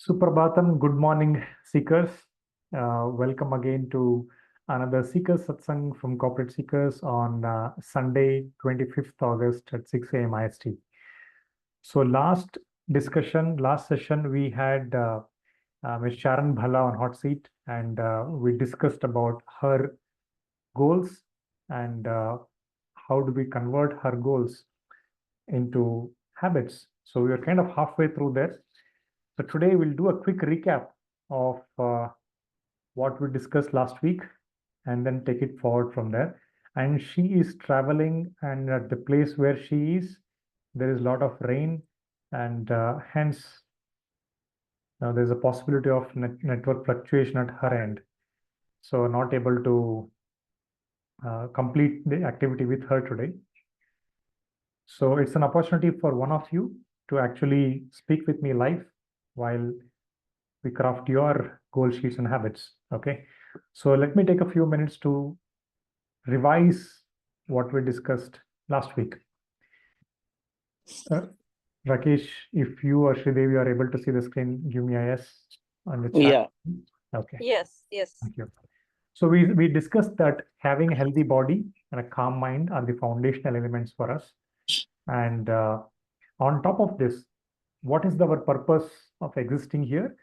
Suprabhatam, good morning, seekers. Welcome again to another Seekers Satsang from Corporate Seekers on Sunday, 25th August at 6 a.m. IST. So last session, we had Ms. Sharon Bhala on hot seat, and we discussed about her goals and how do we convert her goals into habits. So we are kind of halfway through there. So today we'll do a quick recap of what we discussed last week and then take it forward from there. And she is traveling, and at the place where she is, there is a lot of rain, and hence there's a possibility of network fluctuation at her end. So not able to complete the activity with her today. So it's an opportunity for one of you to actually speak with me live while we craft your goal sheets and habits. Okay. So let me take a few minutes to revise what we discussed last week. Rakesh, if you or Sreedevi are able to see the screen, give me a yes on the chat. Yeah. Okay. Yes. Thank you. So we discussed that having a healthy body and a calm mind are the foundational elements for us. And on top of this, what is our purpose of existing here?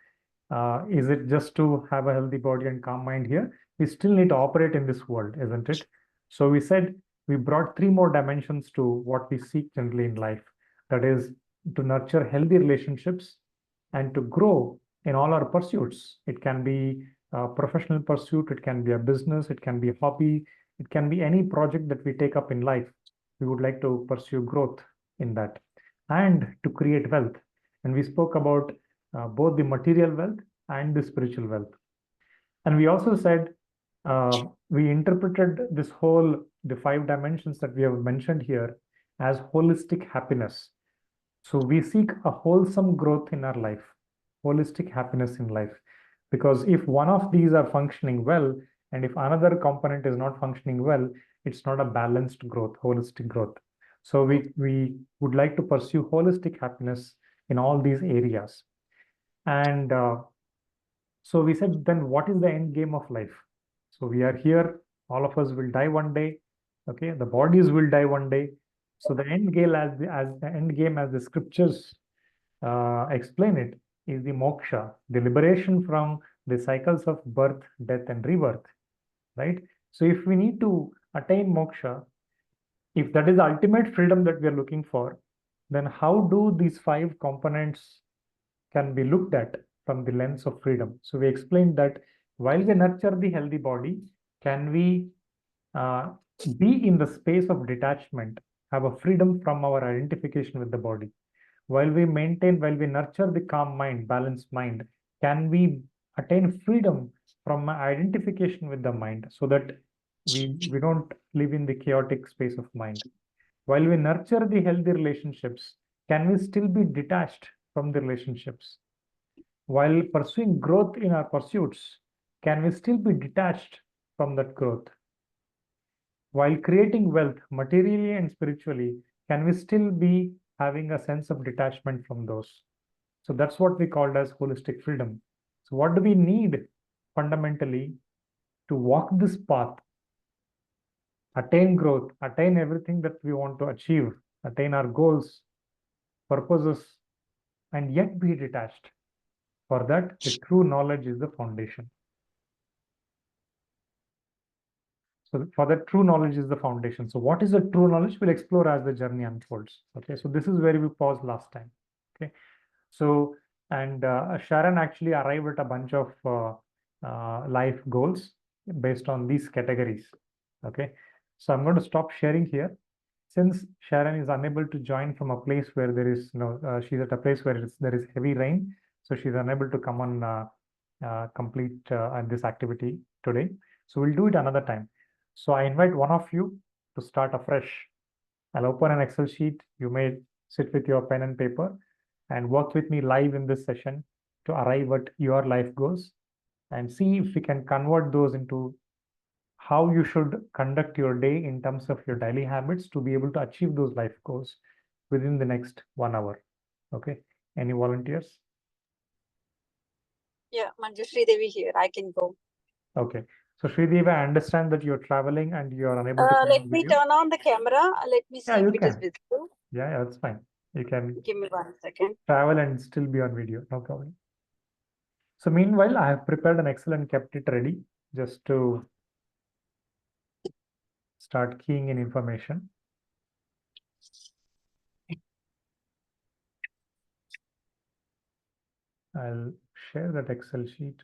Is it just to have a healthy body and calm mind here? We still need to operate in this world, isn't it? So we said we brought three more dimensions to what we seek generally in life. That is to nurture healthy relationships and to grow in all our pursuits. It can be a professional pursuit, it can be a business, it can be a hobby, it can be any project that we take up in life. We would like to pursue growth in that and to create wealth. And we spoke about both the material wealth and the spiritual wealth. And we also said we interpreted the 5 dimensions that we have mentioned here as holistic happiness. So we seek a wholesome growth in our life, holistic happiness in life. Because if one of these are functioning well, and if another component is not functioning well, it's not a balanced growth, holistic growth. So we would like to pursue holistic happiness in all these areas. And so we said, then what is the end game of life? So we are here, all of us will die one day. Okay, the bodies will die one day. So the end game, as the scriptures explain it, is the moksha, the liberation from the cycles of birth, death, and rebirth. Right. So if we need to attain moksha, if that is the ultimate freedom that we are looking for, then how do these 5 components can be looked at from the lens of freedom? So we explained that while we nurture the healthy body, can we be in the space of detachment, have a freedom from our identification with the body? While we nurture the calm mind, balanced mind, can we attain freedom from identification with the mind so that we don't live in the chaotic space of mind? While we nurture the healthy relationships, can we still be detached from the relationships? While pursuing growth in our pursuits, can we still be detached from that growth? While creating wealth materially and spiritually, can we still be having a sense of detachment from those? So that's what we called as holistic freedom. So what do we need fundamentally to walk this path, attain growth, attain everything that we want to achieve, attain our goals, purposes, and yet be detached? For that, the true knowledge is the foundation. So for that, true knowledge is the foundation. So what is the true knowledge? We'll explore as the journey unfolds. Okay, so this is where we paused last time. Okay, so and Sharon actually arrived at a bunch of life goals based on these categories. Okay, so I'm going to stop sharing here. Since Sharon is unable to join from a place where there is she's at a place where there is heavy rain, so she's unable to come on complete this activity today. So we'll do it another time. So I invite one of you to start afresh. I'll open an Excel sheet. You may sit with your pen and paper and work with me live in this session to arrive at your life goals and see if we can convert those into how you should conduct your day in terms of your daily habits to be able to achieve those life goals within the next 1 hour. Okay. Any volunteers? Yeah, Manju, Sreedevi here. I can go. Okay. So Sreedevi, I understand that you're traveling and you're unable to come Let on me video. turn on the camera. Let me Yeah, see if you it is can. visible. Yeah, that's fine. You can Give me 1 second. travel and still be on video, no problem. So meanwhile, I have prepared an Excel and kept it ready just to start keying in information. I'll share that Excel sheet.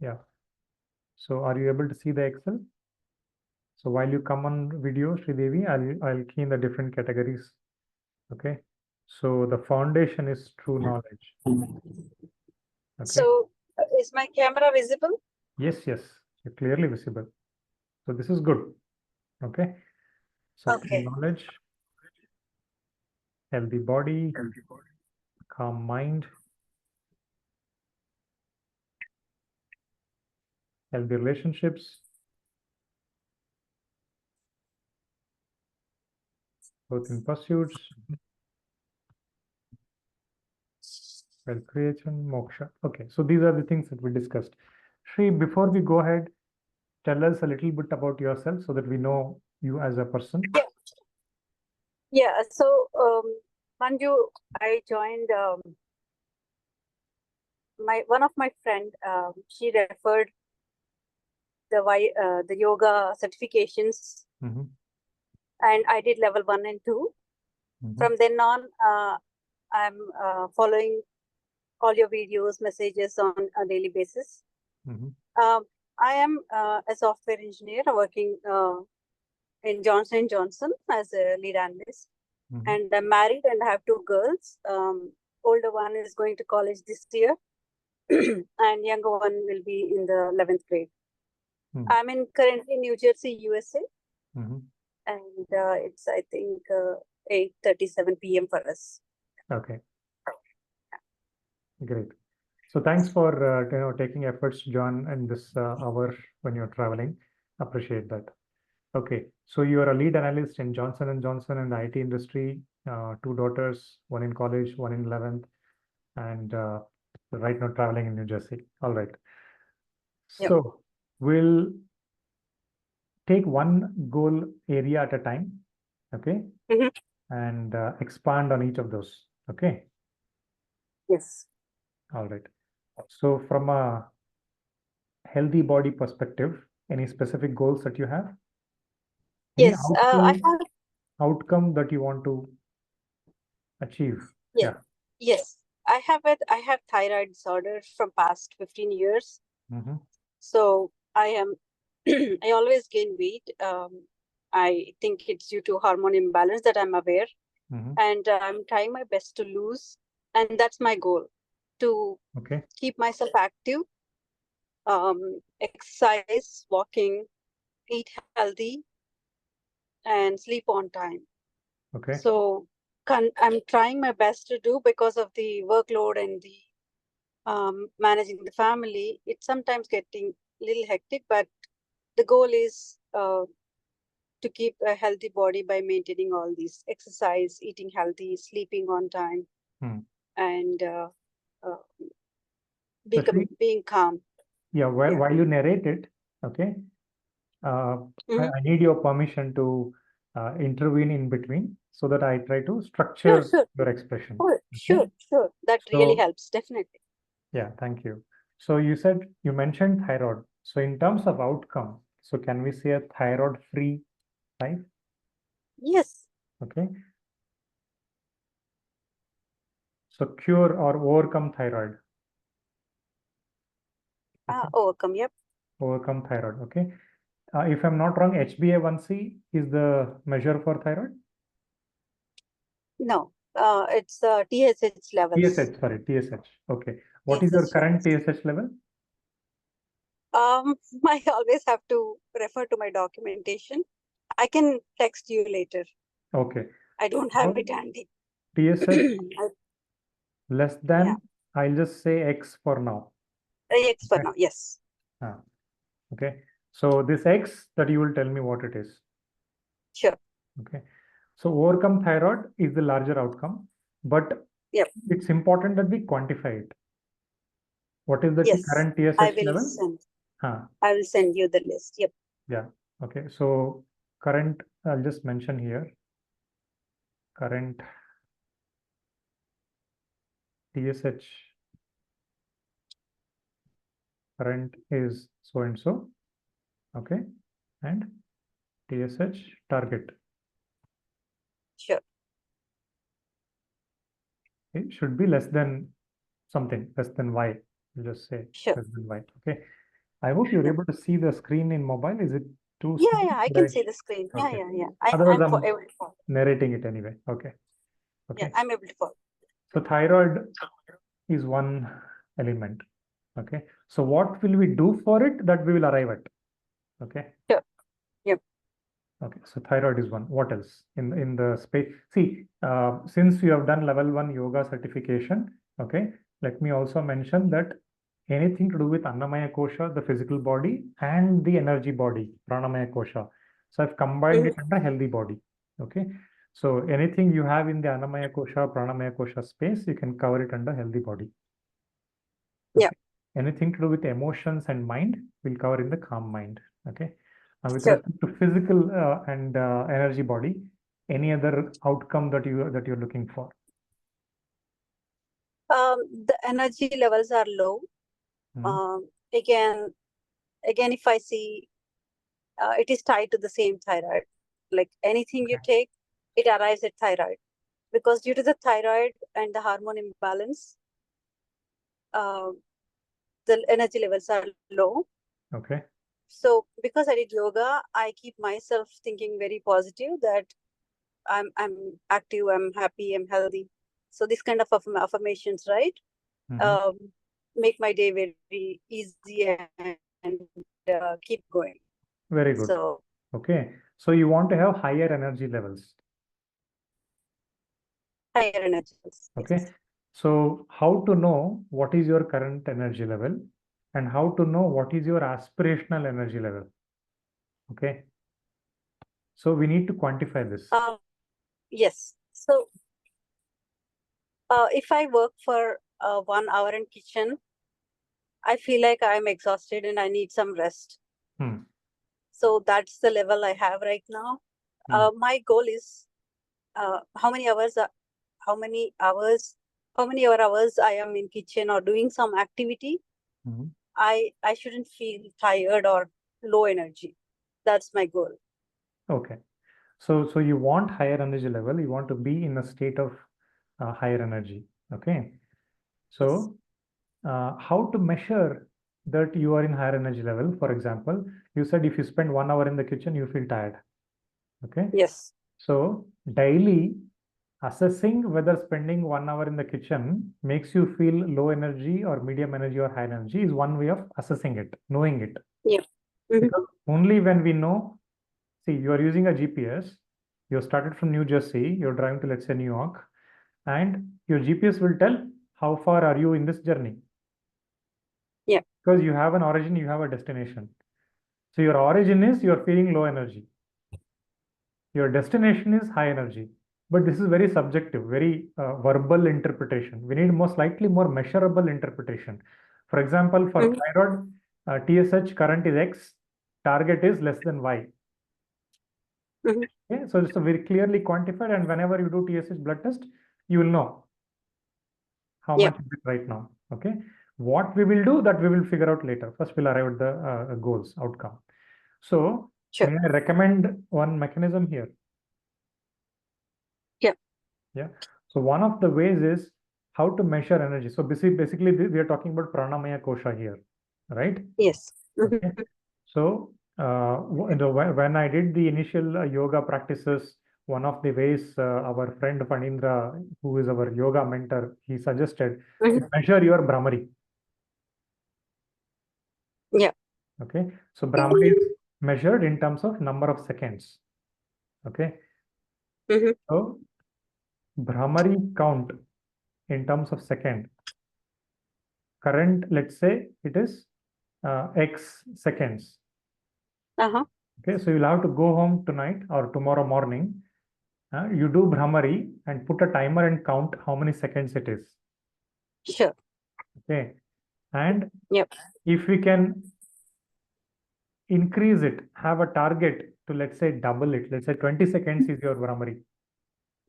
Yeah. So are you able to see the Excel? So while you come on video, Sridevi, I'll key in the different categories. Okay. So the foundation is true knowledge. Okay. So, is my camera visible? Yes, yes. You're clearly visible. So this is good. Okay. So true Okay. knowledge, healthy body, calm mind, healthy relationships, growth in pursuits, wealth creation, moksha. Okay. So these are the things that we discussed. Shri, before we go ahead, tell us a little bit about yourself so that we know you as a person. Yeah. Yeah. So, Manju, I joined one of my friend. She referred the yoga certifications, Mhm, and I did level 1 and 2. mhm, From then on, I'm following all your videos, messages on a daily basis. mhm, Um, I am a software engineer working in Johnson & Johnson as a lead analyst. mhm, And I'm married and I have 2 girls. Older one is going to college this year, and younger one will be in the 11th grade. mhm, I'm in currently New Jersey, USA, mhm. and it's I think 8:37 p.m. for us. Okay, great. So thanks for taking efforts, John, in this hour when you're traveling. Appreciate that. Okay, so you are a lead analyst in Johnson and Johnson in the IT industry. 2 daughters, one in college, one in 11th, and right now traveling in New Jersey. All right. Yep. So we'll take one goal area at a time. Okay, Mhm. and expand on each of those. Okay. Yes. All right. So from a healthy body perspective, any specific goals that you have? Any Yes. I have. outcome that you want to achieve? Yes. Yeah. Yes. I have it. I have thyroid disorder from past 15 years. Mm-hmm. So I am. I always gain weight. I think it's due to hormone imbalance that I'm aware, Mm-hmm. and I'm trying my best to lose, and that's my goal, to Okay. keep myself active, exercise, walking, eat healthy, and sleep on time. Okay. So I'm trying my best to do, because of the workload and the managing the family. It's sometimes getting a little hectic, but the goal is to keep a healthy body by maintaining all these: exercise, eating healthy, sleeping on time, Hmm. and uh, So Shri, being calm. yeah, Yeah. while you narrate it, okay, uh, Mhm. I need your permission to intervene in between so that I try to Sure, structure sure. your expression. Oh, Okay. sure, sure. That really So helps, definitely. yeah, thank you. So you mentioned thyroid. So in terms of outcome, so can we say a thyroid-free life? Yes. Okay. So cure or overcome thyroid. Okay. Overcome. Yep. Overcome thyroid. Okay. If I'm not wrong, HbA1c is the measure for thyroid. No. It's TSH levels. TSH, sorry, TSH. Okay. What is your TSH current levels. TSH level? I always have to refer to my documentation. I can text you later. Okay. I don't have So it handy. TSH less Yeah. than, I'll just say X for now. X for Okay. now. Yes. Ah, okay. So this X that you will tell me what it is. Sure. Okay. So overcome thyroid is the larger outcome, but Yep. it's important that we quantify it. What is the Yes, current I TSH will level? send. Huh. I will send you the list. Yep. Yeah. Okay. So current, I'll just mention here, current TSH current is so and so. Okay. And TSH target. Sure. It should be less than something, less than Y. We'll just say Sure. less than Y. Okay. I hope you're Yep. able to see the screen in mobile. Is it too Yeah, small? yeah, I Should can see the screen. Yeah, Okay. yeah. Otherwise, I'm I'm able to follow. narrating it anyway. Okay. Yeah, Okay. I'm able to follow. So thyroid is one element. Okay. So what will we do for it that we will arrive at? Okay. Sure. Yep. Okay. So thyroid is one. What else in the space? See, since you have done level 1 yoga certification, okay, let me also mention that anything to do with Annamaya Kosha, the physical body, and the energy body, Pranamaya Kosha. So I've combined it under healthy body. Okay. So anything you have in the Annamaya Kosha, Pranamaya Kosha space, you can cover it under healthy body. Yeah. Anything to do with emotions and mind, we'll cover in the calm mind. Okay. With Sure. respect to physical and energy body, any other outcome that you're looking for? The energy levels are low. Again, if I see, it is tied to the same thyroid. Like anything you take, it arrives at thyroid, because due to the thyroid and the hormone imbalance, the energy levels are low. Okay. So because I did yoga, I keep myself thinking very positive that I'm active, I'm happy, I'm healthy. So this kind of affirmations, right? Make my day very easy and keep going. Very good. So okay. So you want to have higher energy levels. higher energy levels. Okay. Yes. So how to know what is your current energy level and how to know what is your aspirational energy level? Okay. So we need to quantify this. Yes. So if I work for 1 hour in kitchen, I feel like I'm exhausted and I need some rest. So that's the level I have right now. My goal is how many hours I am in kitchen or doing some activity. I shouldn't feel tired or low energy. That's my goal. Okay. So you want higher energy level, you want to be in a state of higher energy. Okay. So how to measure that you are in higher energy level? For example, you said if you spend 1 hour in the kitchen, you feel tired. Okay. Yes. So daily assessing whether spending 1 hour in the kitchen makes you feel low energy or medium energy or high energy is one way of assessing it, knowing it. Yeah. Because only when we know, see, you are using a GPS, you started from New Jersey, you're driving to, let's say, New York, and your GPS will tell how far are you in this journey. Yeah. Because you have an origin, you have a destination. So your origin is you're feeling low energy. Your destination is high energy. But this is very subjective, very verbal interpretation. We need slightly more measurable interpretation. For example, for thyroid, TSH current is X, target is less than Y. Okay, so it's very clearly quantified, and whenever you do TSH blood test, you will know how much is it right now. Okay, what we will do, that we will figure out later. First, we'll arrive at the goals, outcome. So, may I recommend one mechanism here? Yeah. So one of the ways is how to measure energy. So basically we are talking about pranamaya kosha here, right? Yes. Okay. So when I did the initial yoga practices, one of the ways our friend Fanindra, who is our yoga mentor, he suggested measure your Brahmari. Yeah. Okay. So Brahmari is measured in terms of number of seconds. Okay. So Brahmari count in terms of second. Current, let's say it is X seconds. Okay, so you'll have to go home tonight or tomorrow morning You do Brahmari and put a timer and count how many seconds it is. Sure. Okay. And Yep. if we can increase it, have a target to, let's say, double it. Let's say 20 seconds is your Brahmari.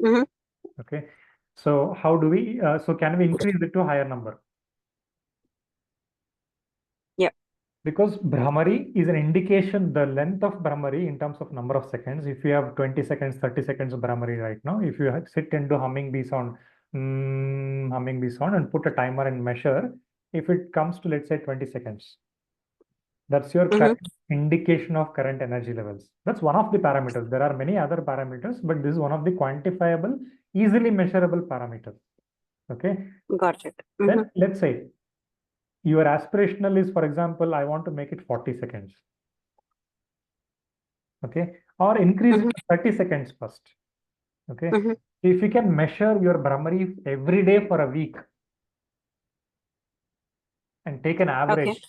Mm-hmm. Okay. So how do we, so can we increase it to a higher number? Yep. Because Brahmari is an indication, the length of Brahmari in terms of number of seconds. If you have 20 seconds, 30 seconds of Brahmari right now, if you sit into humming bee sound, humming bee sound and put a timer and measure, if it comes to, let's say, 20 seconds, that's your current indication of current energy levels. That's one of the parameters. There are many other parameters, but this is one of the quantifiable, easily measurable parameters. Okay. Got it. Then let's say your aspirational is, for example, I want to make it 40 seconds. Okay. Or increase it to 30 seconds first. Okay. If you can measure your Brahmari every day for a week and take an average,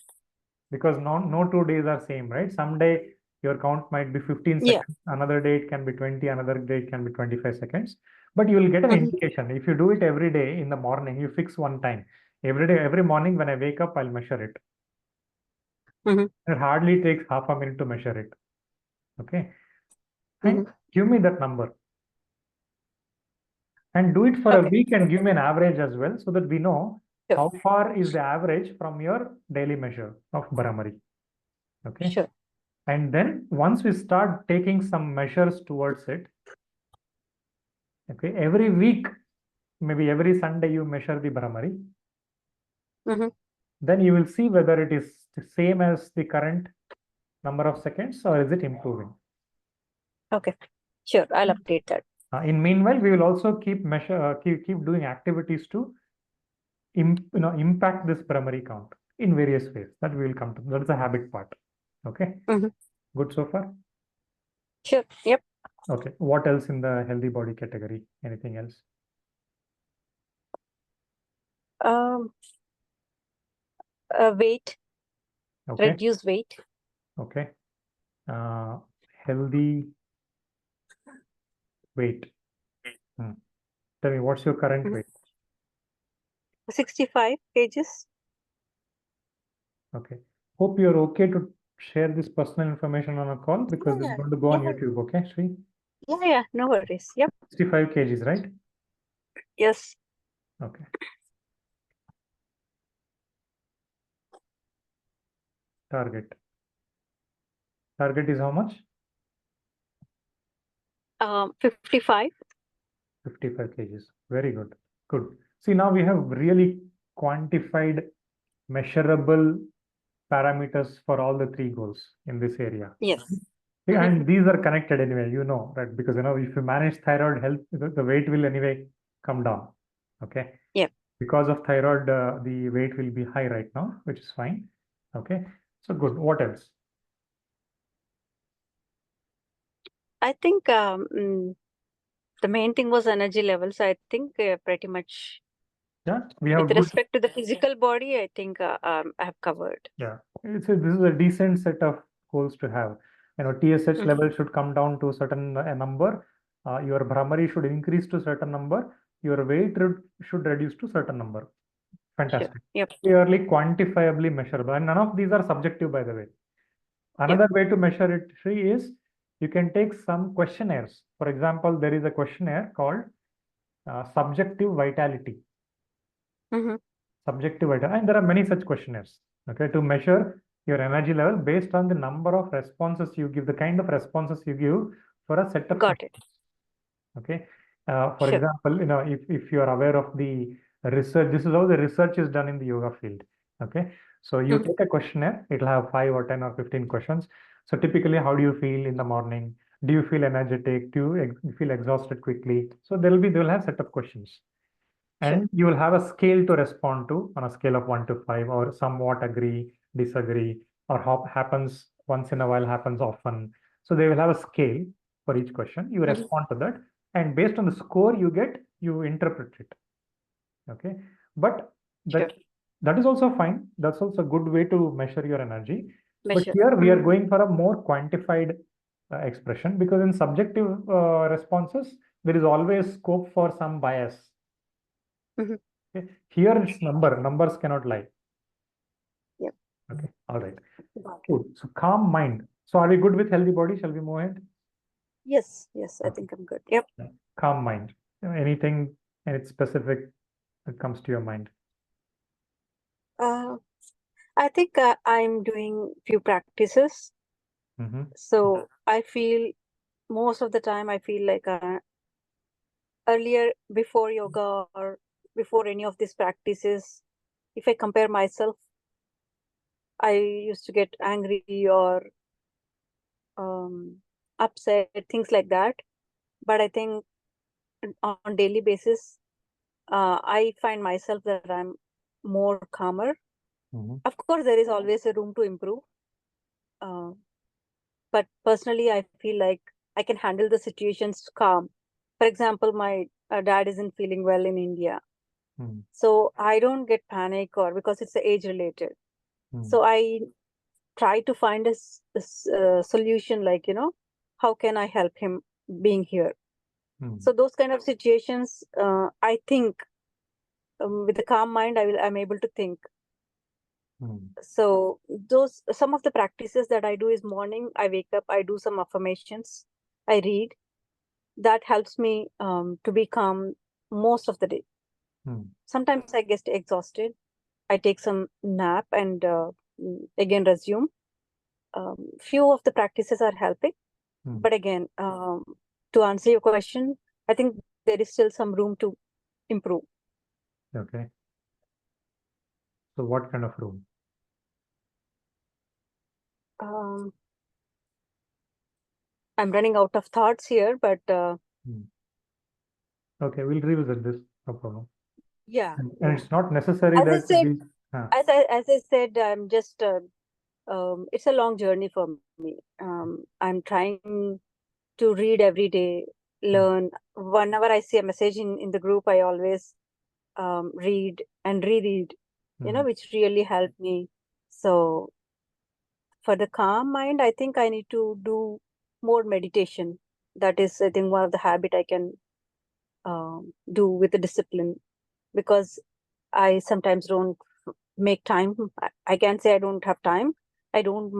because no 2 days are same, right? Some day your count might be 15 seconds, another day it can be 20, another day it can be 25 seconds, but you will get an indication. If you do it every day in the morning, you fix one time. Every day, every morning when I wake up, I'll measure it. It hardly takes half a minute to measure it. Okay. And give me that number. And do it for a week and give me an average as well, so that we know how far is the average from your daily measure of Brahmari. Okay. Sure. And then once we start taking some measures towards it, okay, every week, maybe every Sunday you measure the Brahmari. Then you will see whether it is the same as the current number of seconds or is it improving. Okay. Sure. I'll update that. In meanwhile, we will also keep doing activities to impact this Brahmari count in various ways. That we will come to. That is the habit part. Okay. Good so far? Sure. Yep. Okay. What else in the healthy body category? Anything else? Weight. Okay. Reduce weight. Okay. Healthy weight. Tell me, what's your current weight? 65 kgs. Okay. Hope you're okay to share this personal information on a call, because it's going to go on YouTube. Okay, Sri? Yeah. No worries. Yep. 65 kgs, right? Yes. Okay. Target. Target is how much? 55. 55 kgs. Very good. Good. See, now we have really quantified, measurable parameters for all the three goals in this area. Yes. And these are connected anyway, right? Because, if you manage thyroid health, the weight will anyway come down. Okay. Yep. Because of thyroid, the weight will be high right now, which is fine. Okay. So good. What else? I think the main thing was energy levels. I think pretty much. Yeah, we have with respect to the physical body, I think I have covered. Yeah, this is a decent set of goals to have. TSH level should come down to a certain number. Your Brahmari should increase to a certain number. Your weight should reduce to a certain number. Fantastic. Sure. Yep. Clearly quantifiably measurable. And none of these are subjective, by the way. Another way to measure it, Sri, is you can take some questionnaires. For example, there is a questionnaire called subjective vitality. Subjective vitality. And there are many such questionnaires, okay, to measure your energy level based on the number of responses you give, the kind of responses you give for a set of questions. Okay. For example, if you are aware of the research, this is how the research is done in the yoga field. Okay. So you take a questionnaire, it'll have 5 or 10 or 15 questions. So typically, how do you feel in the morning? Do you feel energetic? Do you feel exhausted quickly? So they'll have set of questions. And you will have a scale to respond to on a scale of 1 to 5, or somewhat agree, disagree, or happens once in a while, happens often. So they will have a scale for each question. You respond to that. And based on the score you get, you interpret it. Okay. But that is also fine. That's also a good way to measure your energy. But here we are going for a more quantified expression, because in subjective responses, there is always scope for some bias. Mhm. Okay. Here it's numbers cannot lie. Yep. Okay, all right. Got it. Cool. So calm mind. So are we good with healthy body? Shall we move ahead? Yes, I Okay. think I'm good. Yep. Calm mind. Anything and it's specific that comes to your mind? I think I'm doing few practices. Mm-hmm. So I feel most of the time I feel like earlier before yoga or before any of these practices, if I compare myself, I used to get angry or upset, things like that. But I think on daily basis, I find myself that I'm more calmer. Mm-hmm. Of course, there is always a room to improve. Uh, but personally, I feel like I can handle the situations calm. For example, my dad isn't feeling well in India. Mm-hmm. So I don't get panic or because it's age related. Mm-hmm. So I try to find a solution like, how can I help him being here? Mm-hmm. So those kind of situations, I think with a calm mind, I'm able to think. Mm-hmm. So those some of the practices that I do is morning, I wake up, I do some affirmations, I read. That helps me to be calm most of the day. Mm-hmm. Sometimes I get exhausted. I take some nap and again resume. Few of the practices are helping, Mm-hmm. but again, to answer your question, I think there is still some room to improve. Okay. So what kind of room? Um, I'm running out of thoughts here, but Okay, we'll revisit this. No problem. yeah, And it's not necessary As I that said, we. as I said, I'm just it's a long journey for me. I'm trying to read every day, learn. Whenever I see a message in the group, I always read and reread, which really helped me. So for the calm mind, I think I need to do more meditation. That is, I think, one of the habit I can do with the discipline because I sometimes don't make time. I can't say I don't have time. I don't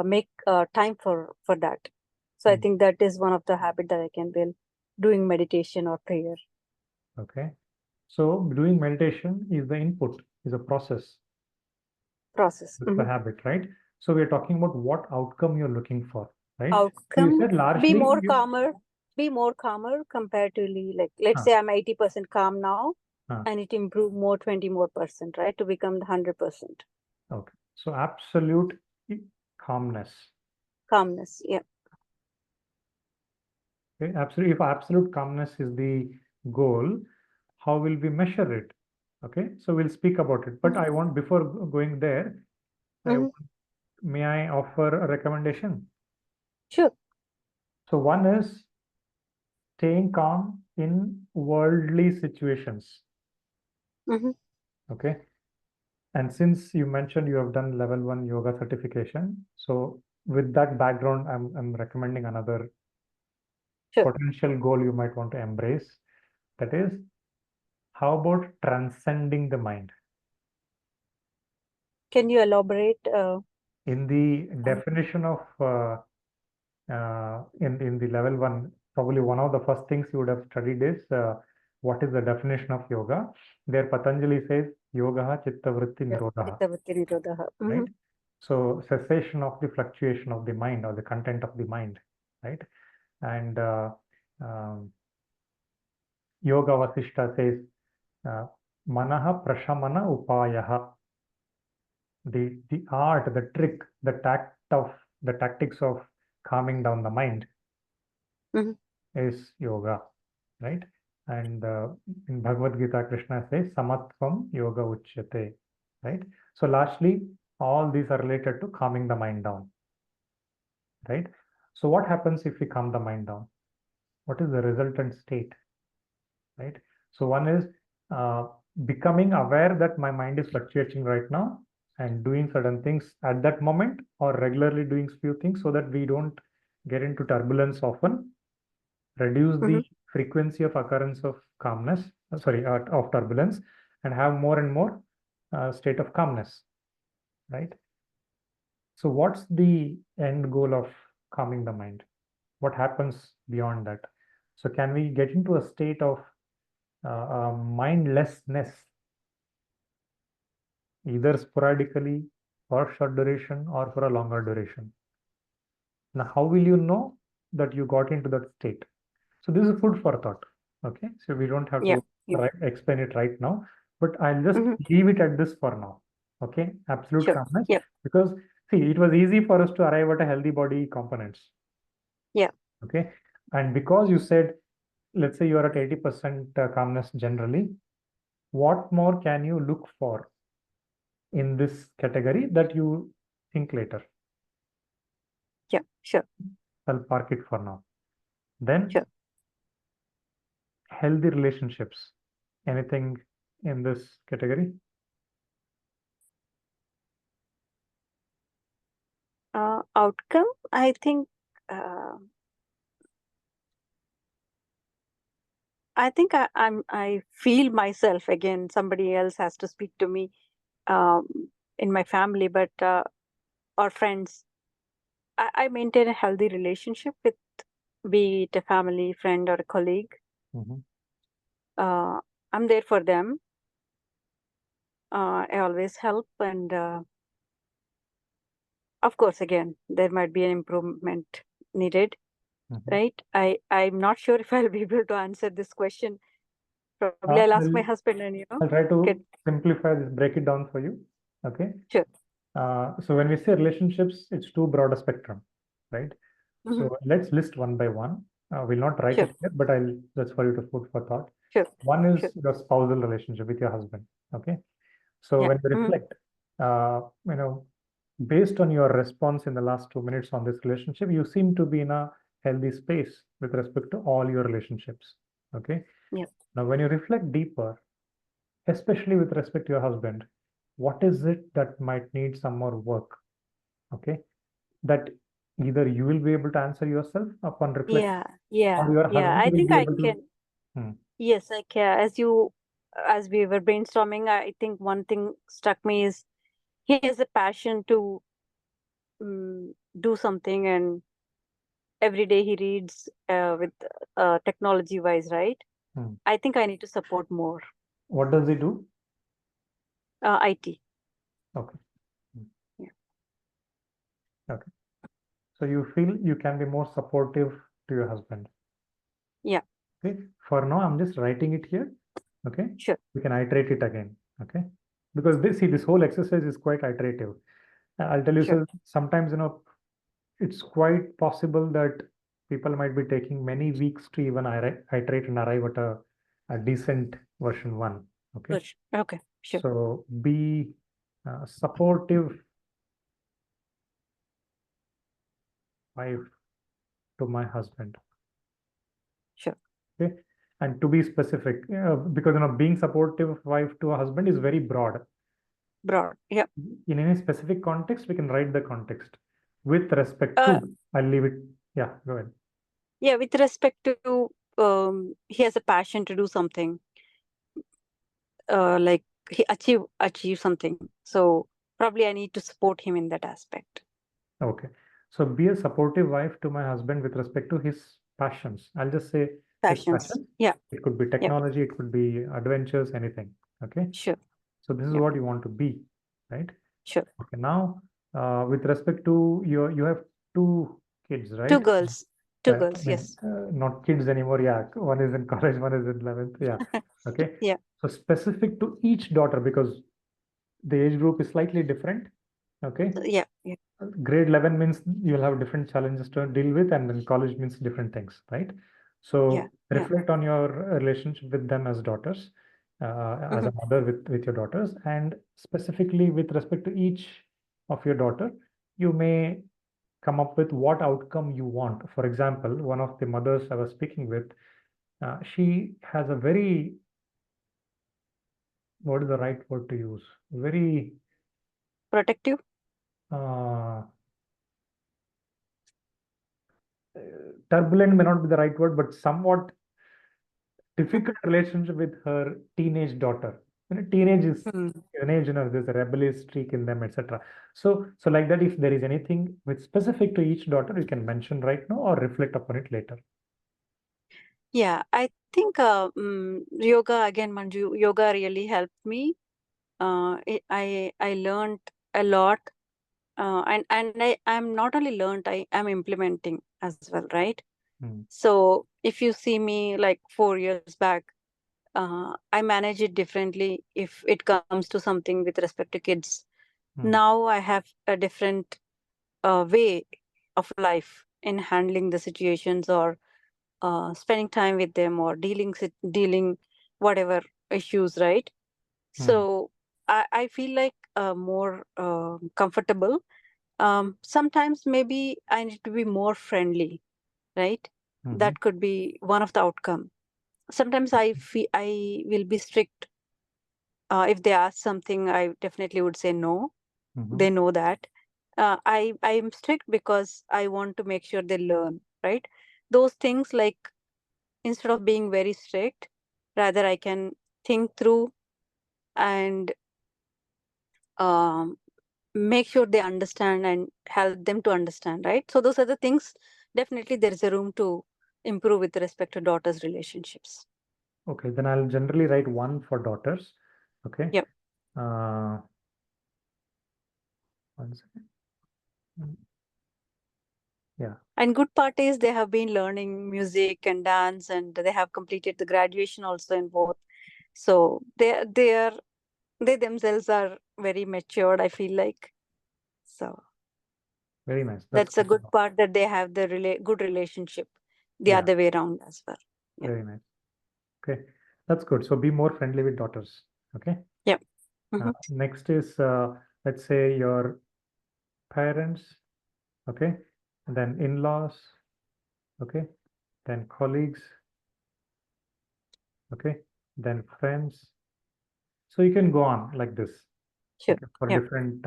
make time for that. So I think that is one of the habit that I can build, doing meditation or prayer. Okay. So doing meditation is the input, is a process. Process. It's the habit, right? So we're talking about what outcome you're looking for, right? So you Outcome, said largely be more calmer comparatively. Like let's huh, say I'm 80% calm now, huh, and it improve more 20 more percent, right? To become the 100% okay. So absolute calmness. calmness. Yeah. Okay. Absolute, if absolute calmness is the goal, how will we measure it? Okay. So we'll speak about it. But I want before going there, Mm-hmm. may I offer a recommendation? Sure. So one is staying calm in worldly situations. Mm-hmm. Okay. And since you mentioned you have done level 1 yoga certification, so with that background, I'm recommending another Sure. potential goal you might want to embrace. That is, how about transcending the mind? Can you elaborate? In the Um, definition of in the level 1, probably one of the first things you would have studied is what is the definition of yoga. There Patanjali says yoga chitta vritti nirodha, Chittavritti Nirodha. right? Mm-hmm. So cessation of the fluctuation of the mind or the content of the mind, right? And um, Yoga Vasishta says, Manaha Prashamana Upayaha, the art, the trick, the tactics of calming down the mind Mm-hmm. is yoga, right? And in Bhagavad Gita, Krishna says, Samatvam Yoga Uchyate, right? So lastly, all these are related to calming the mind down, right? So what happens if we calm the mind down? What is the resultant state, right? So one is uh, becoming aware that my mind is fluctuating right now and doing certain things at that moment or regularly doing few things so that we don't get into turbulence often. reduce Mm-hmm. the frequency of occurrence of calmness, of turbulence, and have more and more state of calmness, right? So what's the end goal of calming the mind? What happens beyond that? So can we get into a state of mindlessness, either sporadically or short duration or for a longer duration? Now, how will you know that you got into that state? So this is food for thought. Okay, so we don't have Yeah. to Yeah. explain it right now, but I'll just Mm-hmm. leave it at this for now. Okay, absolute Sure. calmness, Yeah. because see, it was easy for us to arrive at a healthy body components. Yeah. Okay, and because you said, let's say you are at 80% calmness generally, what more can you look for in this category that you think later? Yeah. Sure. I'll park it for now. Then Sure. healthy relationships. Anything in this category? Outcome, I think. Uh, I feel myself again. Somebody else has to speak to me um, in my family, but or friends. I maintain a healthy relationship with, be it a family, friend, or a colleague. Mhm. Uh, I'm there for them. I always help, and of course, again, there might be an improvement needed, Mhm. right? I'm not sure if I'll be able to answer this question. Probably I'll ask my I'll, husband and I'll try get to simplify this, break it down for you. Okay. sure. So when we say relationships, it's too broad a spectrum, right? Hmm. So let's list one by one. We'll not write Sure. it here, but that's for you to food for thought. Sure. One is Sure. your spousal relationship with your husband. Okay. So Yeah. when you Hmm. reflect, you know, based on your response in the last 2 minutes on this relationship, you seem to be in a healthy space with respect to all your relationships. Okay. Yeah. Now, when you reflect deeper, especially with respect to your husband, what is it that might need some more work? Okay. That either you will be able to answer yourself upon reflection, Yeah. Yeah. or your Yeah. husband I will think be I able to. can. Hmm. Yes, I can. As we were brainstorming, I think one thing struck me is he has a passion to do something, and every day he reads with technology wise, right? Hmm. I think I need to support more What does he do? IT. Okay. Hmm. Yeah. Okay. So you feel you can be more supportive to your husband. Yeah. Okay. For now, I'm just writing it here. Okay. Sure. We can iterate it again. Okay. Because this whole exercise is quite iterative. I'll tell you, Sure. so sometimes, it's quite possible that people might be taking many weeks to even iterate and arrive at a decent version one. Okay. Good. Okay. Sure. So be supportive wife to my husband. Sure. Okay. And to be specific, because being supportive wife to a husband is very broad. Broad. Yeah. In any specific context, we can write the context with respect Uh, to. I'll leave it. Yeah, go ahead. yeah. With respect to, he has a passion to do something. Like he achieve something. So probably I need to support him in that aspect. Okay. So be a supportive wife to my husband with respect to his passions. I'll just say his Passions. passions. Yeah. It could be Yep. technology, it could be adventures, anything. Okay. Sure. So this is Yep. what you want to be, right? Sure. Okay. Now, with respect to you have two kids, Two right? girls. Two girls. Yes. Not kids anymore. Yeah. One is in college, one is in 11th. Yeah. Okay. Yeah. So specific to each daughter, because the age group is slightly different. Okay. Yeah. Yeah. Grade 11 means you'll have different challenges to deal with, and then college means different things, right? Yeah. So Yeah. reflect on your relationship with them as daughters, as Hmm. a mother with your daughters, and specifically with respect to each of your daughter, you may come up with what outcome you want. For example, one of the mothers I was speaking with, she has a very, what is the right word to use? Very Protective. uh, turbulent may not be the right word, but somewhat difficult relationship with her teenage daughter. Teenage is an age, there's a rebellious streak in them, etc. So like that, if there is anything with specific to each daughter, you can mention right now or reflect upon it later. Yeah, I think yoga again, Manju, yoga really helped me. I learned a lot, and I'm not only learned, I am implementing as well, right? Hmm. So if you see me like 4 years back, I manage it differently if it comes to something with respect to kids. Hmm. Now I have a different way of life in handling the situations, or spending time with them, or dealing whatever issues, right? Hmm. So I feel like more comfortable. Sometimes maybe I need to be more friendly, right? Hmm. That could be one of the outcome. Sometimes I feel I will be strict. If they ask something, I definitely would say no. Hmm. They know that. I am strict because I want to make sure they learn, right? Those things, like, instead of being very strict, rather I can think through and um, make sure they understand and help them to understand, right? So those are the things. Definitely there is a room to improve with respect to daughters relationships. Okay, then I'll generally write one for daughters. Okay. Yep. Uh, One second. Yeah. And good part is they have been learning music and dance, and they have completed the graduation also in both. So they themselves are very matured, I feel like. So Very nice. That's that's a good to good know. part, that they have the good relationship the Yeah, other way around as well. Yeah. very nice. Okay, that's good. So be more friendly with daughters. Okay. Yep. Hmm. Next is, let's say your parents. Okay. And then in-laws. Okay. Then colleagues. Okay. Then friends. So you can go on like this. Sure. Okay. For Yep. different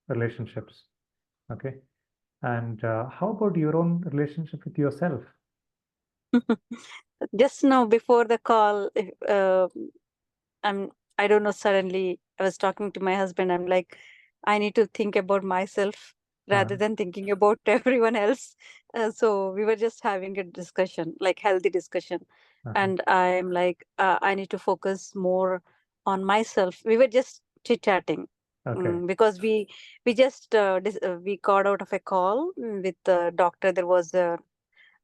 relationships. Okay. And how about your own relationship with yourself? Just now before the call, I'm I don't know, suddenly I was talking to my husband. I'm like, I need to think about myself Uh, rather than thinking about everyone else. So we were just having a discussion, like healthy discussion. uh-huh. And I'm like, I need to focus more on myself. We were just chit-chatting. Okay. Because we just we got out of a call with the doctor. There was a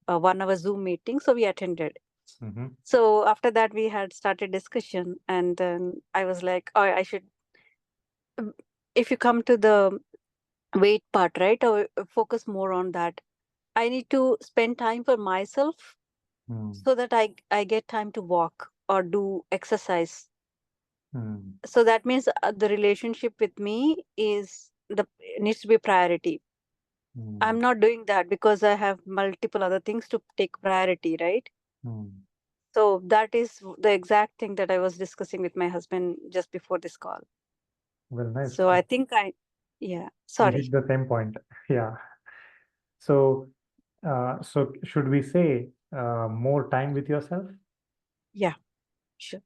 1 hour Zoom meeting, so we attended. Mm-hmm. So after that, we had started discussion, and then I was like, "Oh, I should." um, If you come to the weight part, right, or focus more on that. I need to spend time for myself, Mm. so that I get time to walk or do exercise. Mm. So that means the relationship with me is the needs to be priority. Mm. I'm not doing that because I have multiple other things to take priority, right? Mm. So that is the exact thing that I was discussing with my husband just before this call. Well, nice. So I think yeah, We sorry. hit the same point. Yeah. So, so should we say more time with yourself? Yeah, sure.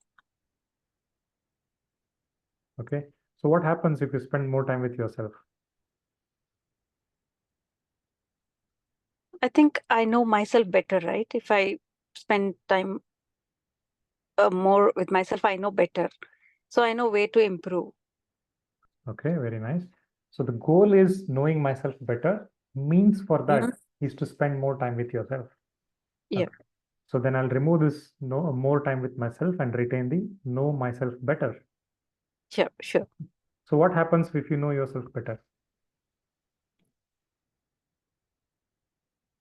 Okay. So what happens if you spend more time with yourself? I think I know myself better, right? If I spend time more with myself, I know better. So I know where to improve. Okay, very nice. So the goal is knowing myself better. Means for that Mhm. is to spend more time with yourself. Yeah, Okay. So then I'll remove this no more time with myself and retain the know myself better. sure, sure. So what happens if you know yourself better?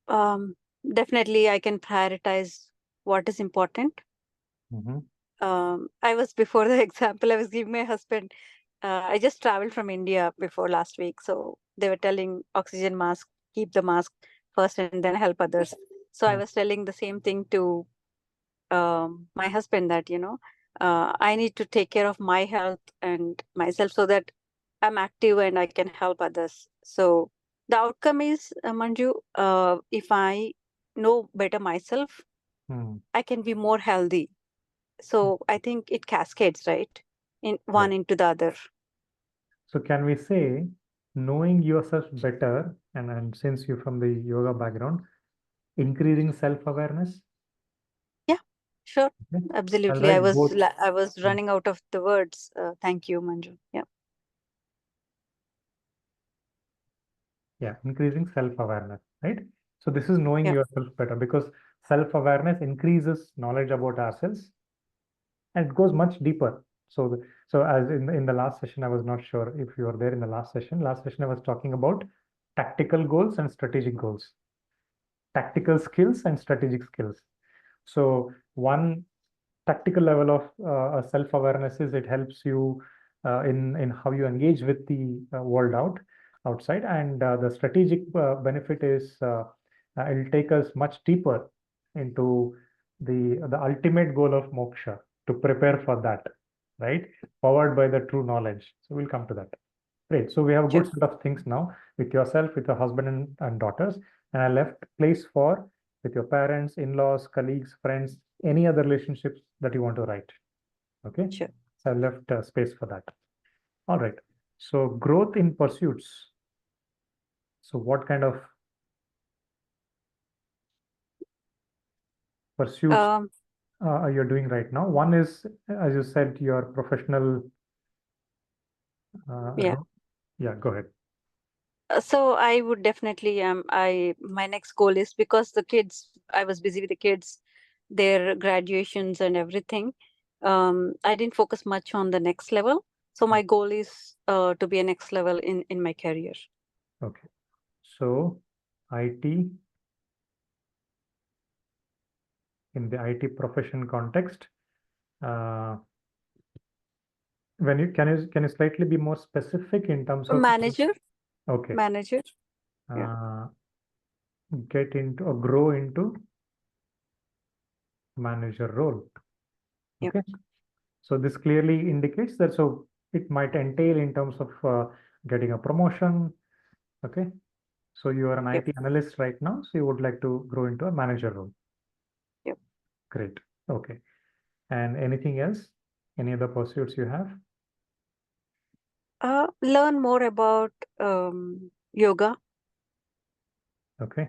Um, Definitely I can prioritize what is important. Mm-hmm. I was before the example I was giving my husband. I just traveled from India before last week, so they were telling oxygen mask, keep the mask first, and then help others. So I was telling the same thing to my husband, that I need to take care of my health and myself, so that I'm active and I can help others. So The outcome is, Manju, if I know better myself, I can be more healthy. So I think it cascades, right? In one Right. into the other. So can we say knowing yourself better, and since you're from the yoga background, increasing self-awareness? Yeah, sure. Okay. I'll Absolutely. write both. I was Mm. running out of the words. Thank you, Manju. Yeah. Yeah, increasing self-awareness, right? So this is knowing Yeah. yourself better, because self-awareness increases knowledge about ourselves and it goes much deeper. So, so as in the last session, I was not sure if you were there in the last session. Last session, I was talking about tactical goals and strategic goals, tactical skills and strategic skills. So one tactical level of self-awareness is it helps you in how you engage with the world outside, and the strategic benefit is it'll take us much deeper into the ultimate goal of moksha, to prepare for that, right? Powered by the true knowledge. So we'll come to that. Great. So we have a good Sure. set of things now with yourself, with your husband and daughters, and I left place for with your parents, in-laws, colleagues, friends, any other relationships that you want to write. Okay. Sure. So I left space for that. All right. So growth in pursuits. So what kind of pursuits Um, you're doing right now? One is, as you said, your professional. yeah. Yeah. Go ahead. So I would definitely my next goal is, because the kids, I was busy with the kids, their graduations and everything. I didn't focus much on the next level. So my goal is to be a next level in my career. Okay. So IT, in the IT profession context, uh, when you can you slightly be more specific in terms A of, manager, okay, manager. Yeah. uh, get into or grow into manager role. Yep. Okay, so this clearly indicates that, so it might entail in terms of getting a promotion. Okay, so you are an Yep. IT analyst right now, so you would like to grow into a manager role. Yep. Great. Okay, and anything else, any other pursuits you have? Learn more about yoga, Okay,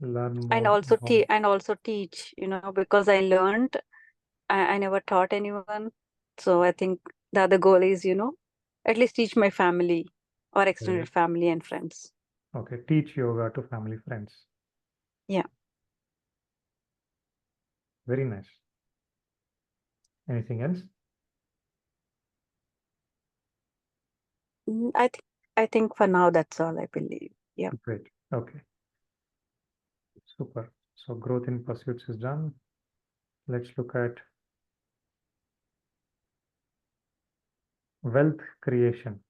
learn and more also about. teach. Because I learned, I never taught anyone. So I think the other goal is, at least teach my family or extended family and friends. Okay, teach yoga to family friends. Yeah. Very nice. Anything else? I think for now that's all, I believe. Yeah. Great. Okay, super. So growth in pursuits is done. Let's look at wealth creation.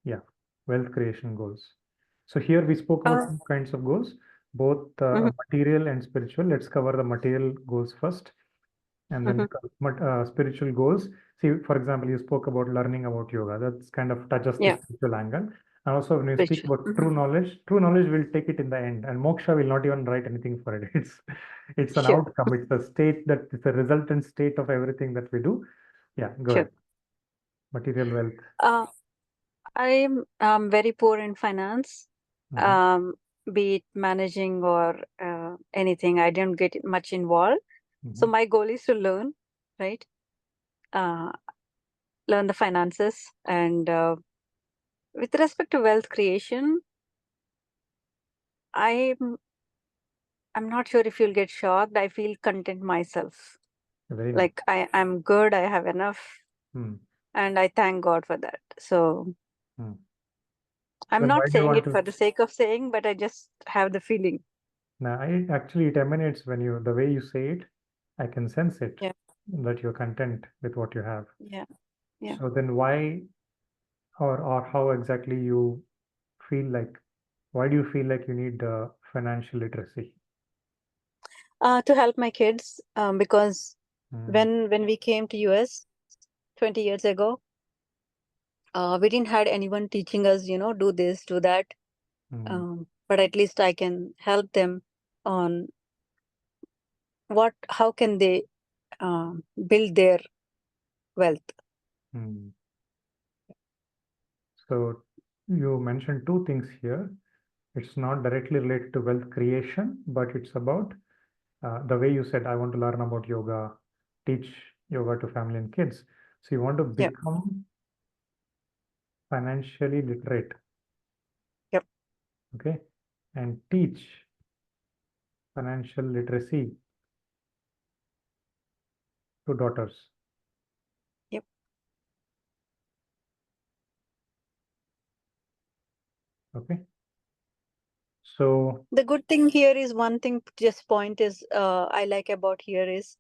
Yeah, wealth creation goals. So here we spoke about Uh, two kinds of goals, both mhm, material and spiritual. Let's cover the material goals first, and then mhm. spiritual goals. See, for example, you spoke about learning about yoga. That's kind of touches the Yeah. spiritual angle. And also, when you speak Spiritual. about true knowledge will take it in the end, and moksha will not even write anything for it. It's an Sure. outcome. It's a state that it's a resultant state of everything that we do. Yeah, go Sure. ahead. Material wealth. Uh, I'm very poor in finance, Mhm, um, be it managing or anything. I didn't get much involved. So mhm. my goal is to learn, right? Uh, Learn the finances. And with respect to wealth creation, I'm I'm not sure if you'll get shocked. I feel content myself. Very nice. Like I'm good. I have enough, Hmm. and I thank God for that. So Hmm. So I'm then why not do you saying want it to? for the sake of saying, but I just have the feeling. Now, it emanates when you, the way you say it, I can sense it, Yeah. that you're content with what you have. Yeah. Yeah. So then why, or how exactly you feel like, why do you feel like you need financial literacy? To help my kids, because When we came to US 20 years ago, we didn't had anyone teaching us, do this, do that. But at least I can help them on how can they build their wealth. So you mentioned two things here. It's not directly related to wealth creation, but it's about the way you said, I want to learn about yoga, teach yoga to family and kids. So you want to Yep. become financially literate. Yep. Okay. And teach financial literacy to daughters. Yep. Okay. So the good thing here is one thing, just point is I like about here is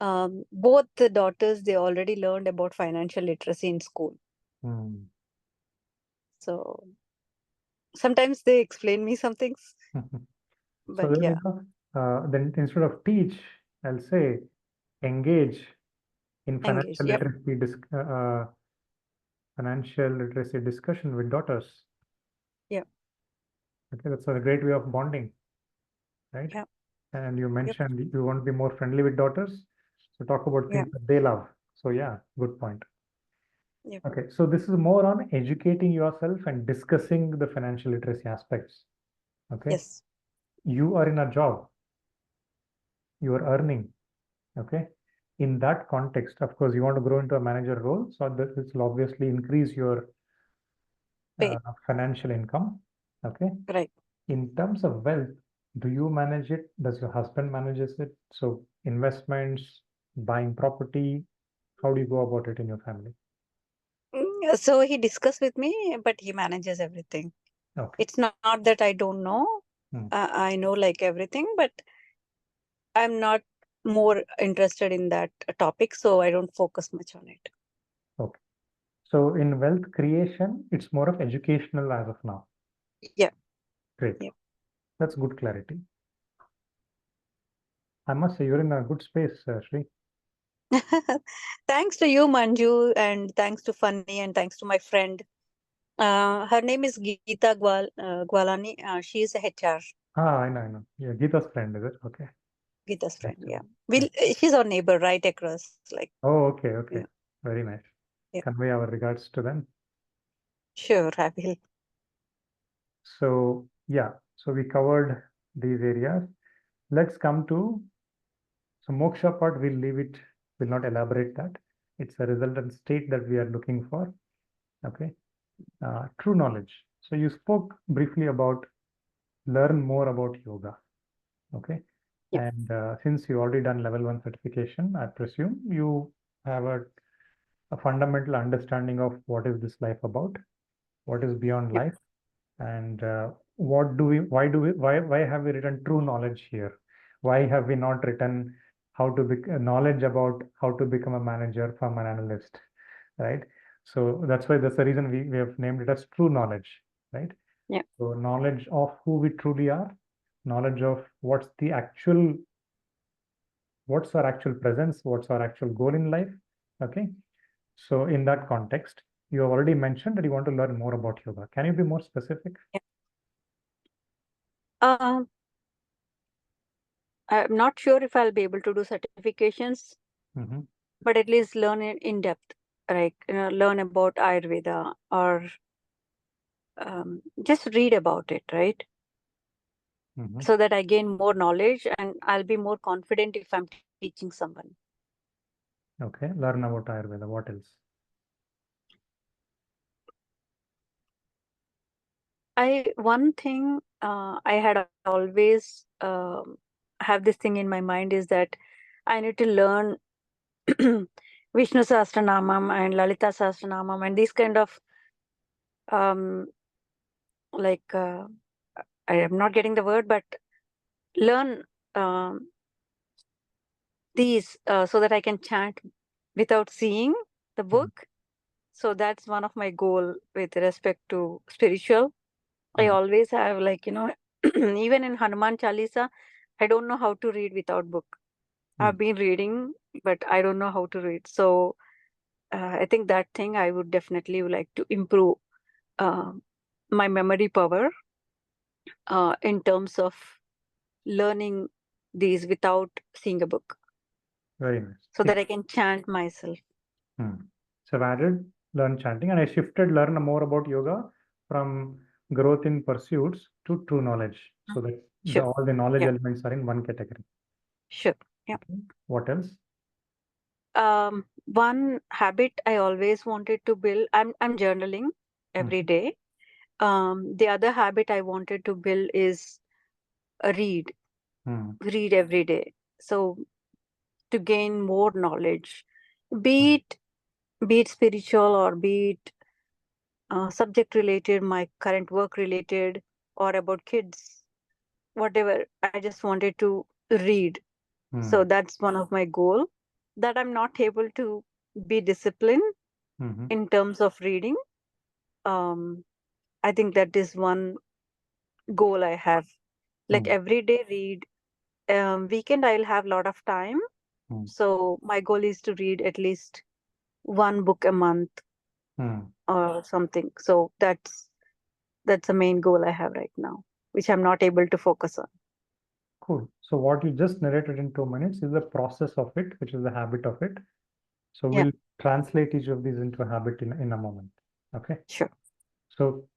both the daughters, they already learned about financial literacy in school. So sometimes they explain me some things. But so yeah. Then instead of teach, I'll say engage in Engage. financial Yep. literacy discussion with daughters. Yep. Okay, that's a great way of bonding, right? Yep. And you mentioned you want to be more friendly with daughters, so talk about things Yep. that they love. So yeah, good point. Yep. Okay, so this is more on educating yourself and discussing the financial literacy aspects. Okay, Yes. you are in a job, you are earning. Okay, in that context, of course, you want to grow into a manager role, so this will obviously increase your Pay. financial income. Okay, Right. in terms of wealth, do you manage it? Does your husband manages it? So investments, buying property, how do you go about it in your family? So he discussed with me, but he manages everything. Okay. It's not that I don't know. I know like everything, but I'm not more interested in that topic, so I don't focus much on it. Okay. So in wealth creation, it's more of educational as of now. Yeah. Great. Yeah. That's good clarity. I must say you're in a good space, Sri. Thanks to you, Manju, and thanks to Funny, and thanks to my friend. Her name is Geeta Gwalani. She is a HR. I know. Yeah, Geeta's friend, is it? Okay. Geeta's friend. Yeah. Nice. She's our neighbor right across. Like. Oh, okay. Yeah. Very nice. Yeah. Convey our regards to them. Sure, I will. So yeah, so we covered these areas. Let's come to so moksha part, we'll leave it, we'll not elaborate that. It's a resultant state that we are looking for. Okay. True knowledge. So you spoke briefly about learn more about yoga. Okay. Yeah. And since you already done level 1 certification, I presume you have a fundamental understanding of what is this life about, what is beyond Yeah. life, and why have we written true knowledge here? Why have we not written how to be knowledge about how to become a manager from an analyst, right? So that's the reason we have named it as true knowledge, right? Yeah. So knowledge of who we truly are, knowledge of what's our actual presence, what's our actual goal in life. Okay. So in that context, you have already mentioned that you want to learn more about yoga. Can you be more specific? Yeah. I'm not sure if I'll be able to do certifications, but at least learn it in depth, like learn about Ayurveda or just read about it, right? So that I gain more knowledge and I'll be more confident if I'm teaching someone. Okay, learn about Ayurveda. What else? One thing I had always have this thing in my mind is that I need to learn Vishnu Sahasranamam and Lalita Sahasranamam and these kind of like I am not getting the word, but learn these so that I can chant without seeing the book. So that's one of my goal with respect to spiritual. I always have like, even in Hanuman Chalisa, I don't know how to read without book. I've been reading, but I don't know how to read. So I think that thing I would definitely like to improve uh, my memory power in terms of learning these without seeing a book, Very nice. so that I can chant myself. So I've added learn chanting, and I shifted learn more about yoga from growth in pursuits to true knowledge, so that Sure. all the knowledge Yeah. elements are in one category. Sure. Yeah. What else? One habit I always wanted to build, I'm journaling every day. The other habit I wanted to build is read every day. So to gain more knowledge, be it spiritual or be it subject related, my current work related, or about kids, whatever. I just wanted to read. So that's one of my goal, that I'm not able to be disciplined in terms of reading. I think that is one goal I have. Like every day read. Weekend I'll have a lot of time. So my goal is to read at least one book a month or something. So that's the main goal I have right now, which I'm not able to focus on. Cool. So what you just narrated in 2 minutes is the process of it, which is the habit of it. So Yeah. we'll translate each of these into a habit in a moment. Okay. Sure. So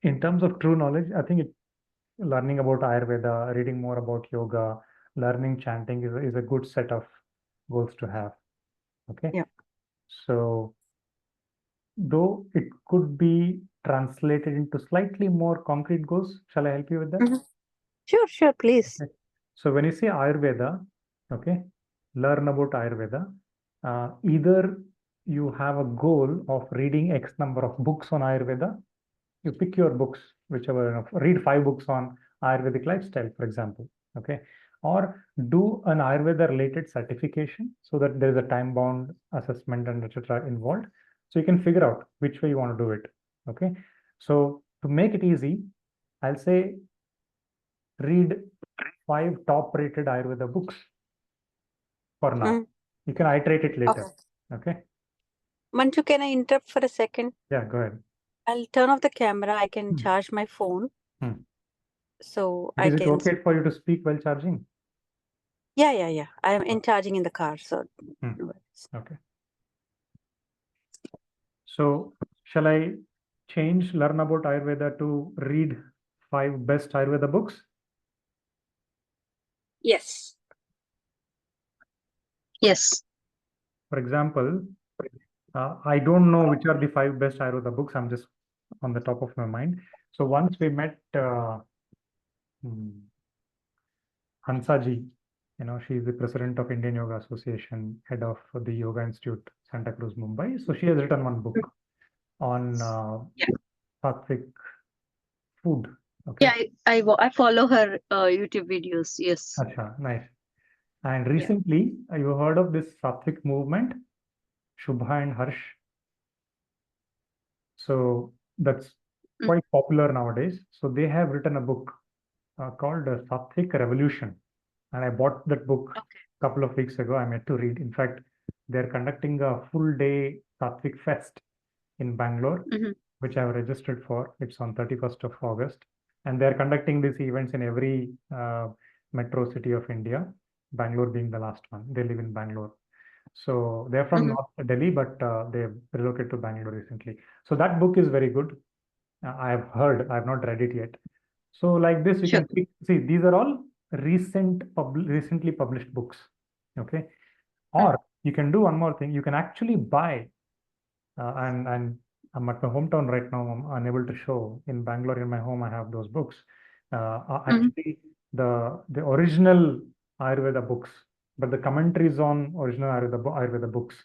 in terms of true knowledge, I think learning about Ayurveda, reading more about yoga, learning chanting is a good set of goals to have. Okay. Yeah. So though it could be translated into slightly more concrete goals, shall I help you with that? Sure, please. Okay. So when you say Ayurveda, okay, learn about Ayurveda, either you have a goal of reading X number of books on Ayurveda, you pick your books, whichever, read 5 books on Ayurvedic lifestyle, for example, okay, or do an Ayurveda related certification so that there is a time bound assessment and etc. involved. So you can figure out which way you want to do it. Okay. So to make it easy, I'll say read 5 top rated Ayurveda books for now. You can iterate it later. Okay. Manju, can I interrupt for a second? Yeah, go ahead. I'll turn off the camera. I can charge my phone. So Is it okay for you to speak while charging? Yeah. I'm in charging in the car. So okay. So shall I change learn about Ayurveda to read 5 best Ayurveda books? Yes. For example, I don't know which are the 5 best Ayurveda books. I'm just on the top of my mind. So once we met Hansaji, she is the president of Indian Yoga Association, head of the Yoga Institute, Santa Cruz, Mumbai. So she has written one book on sattvic food. Okay. Yeah, I follow her YouTube videos. Yes. Acha, nice. And recently, you heard of this sattvic movement, Shubha and Harsh? So that's quite popular nowadays. So they have written a book called Sattvic Revolution. And I bought that book a couple of weeks ago. I'm yet to read. In fact, they're conducting a full day Sattvic Fest in Bangalore, which I've registered for. It's on 31st of August. And they're conducting these events in every metro city of India, Bangalore being the last one. They live in Bangalore. So they're from North Delhi, but they've relocated to Bangalore recently. So that book is very good. I've heard, I've not read it yet. So like this, you can pick, see, these are all recently published books. Okay. Or you can do one more thing. You can actually buy, and I'm at my hometown right now. I'm unable to show. In Bangalore, in my home, I have those books. Actually, the original Ayurveda books, but the commentaries on original Ayurveda books,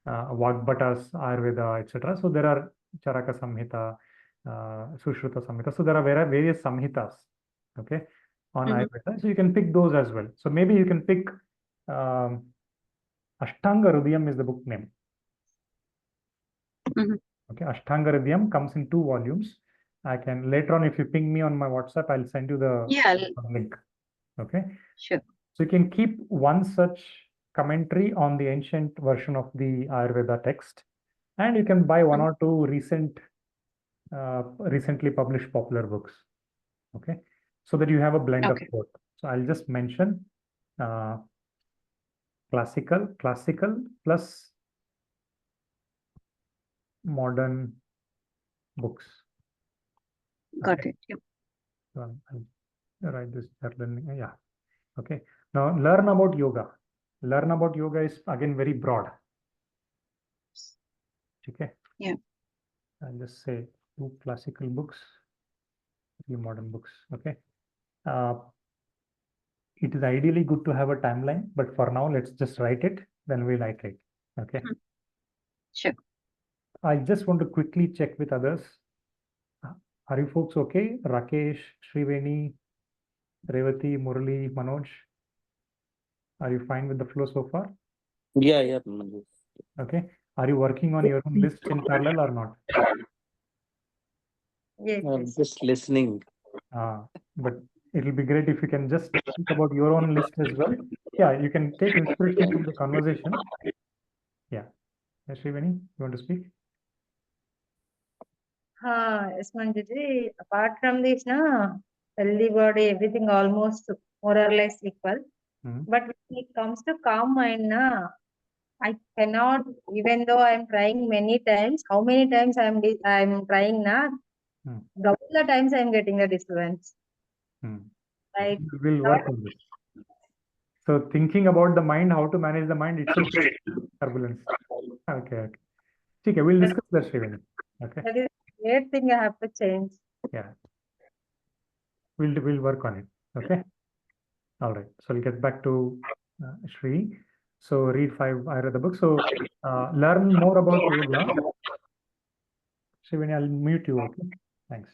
Vagbhatas, Ayurveda, etc. So there are Charaka Samhita, Sushruta Samhita. So there are various Samhitas, okay, on Ayurveda. So you can pick those as well. So maybe you can pick Ashtanga Hridayam is the book name. Okay, Ashtanga Hridayam comes in 2 volumes. I can later on, if you ping me on my WhatsApp, I'll send you the link. Okay. Sure. So you can keep one such commentary on the ancient version of the Ayurveda text, and you can buy one or two recently published popular books. Okay, so that you have a blend of both. So I'll just mention classical plus modern books. Got Okay. it. Yep. So I'll write this learning. Yeah. Okay. Now learn about yoga. Learn about yoga is again very broad. Okay. Yeah. I'll just say 2 classical books, 3 modern books. Okay. It is ideally good to have a timeline, but for now, let's just write it, then we'll iterate. Okay. Sure. I just want to quickly check with others. Are you folks okay? Rakesh, Sreedevi, Revati, Murali, Manoj, are you fine with the flow so far? Yeah. Okay. Are you working on your own list in parallel or not? Yes. I'm just listening. But it'll be great if you can just think about your own list as well. Yeah, you can take inspiration from the conversation. Yeah. Sreedevi, you want to speak? Yes, Manjuji. Apart from this, healthy body, everything almost more or less equal. But when it comes to calm mind, I cannot, even though I'm trying many times, how many times I'm trying, double the times I'm getting the disturbance. Like, We'll work on this. So thinking about the mind, how to manage the mind itself is turbulence. Okay. Okay, we'll discuss that, Sreedevi. Okay. that is a great thing I have to change. Yeah. We'll work on it. Okay. All right. So we'll get back to Sri. So read 5 Ayurveda books. So learn more about yoga. Sreedevi, I'll mute you. Okay. Thanks.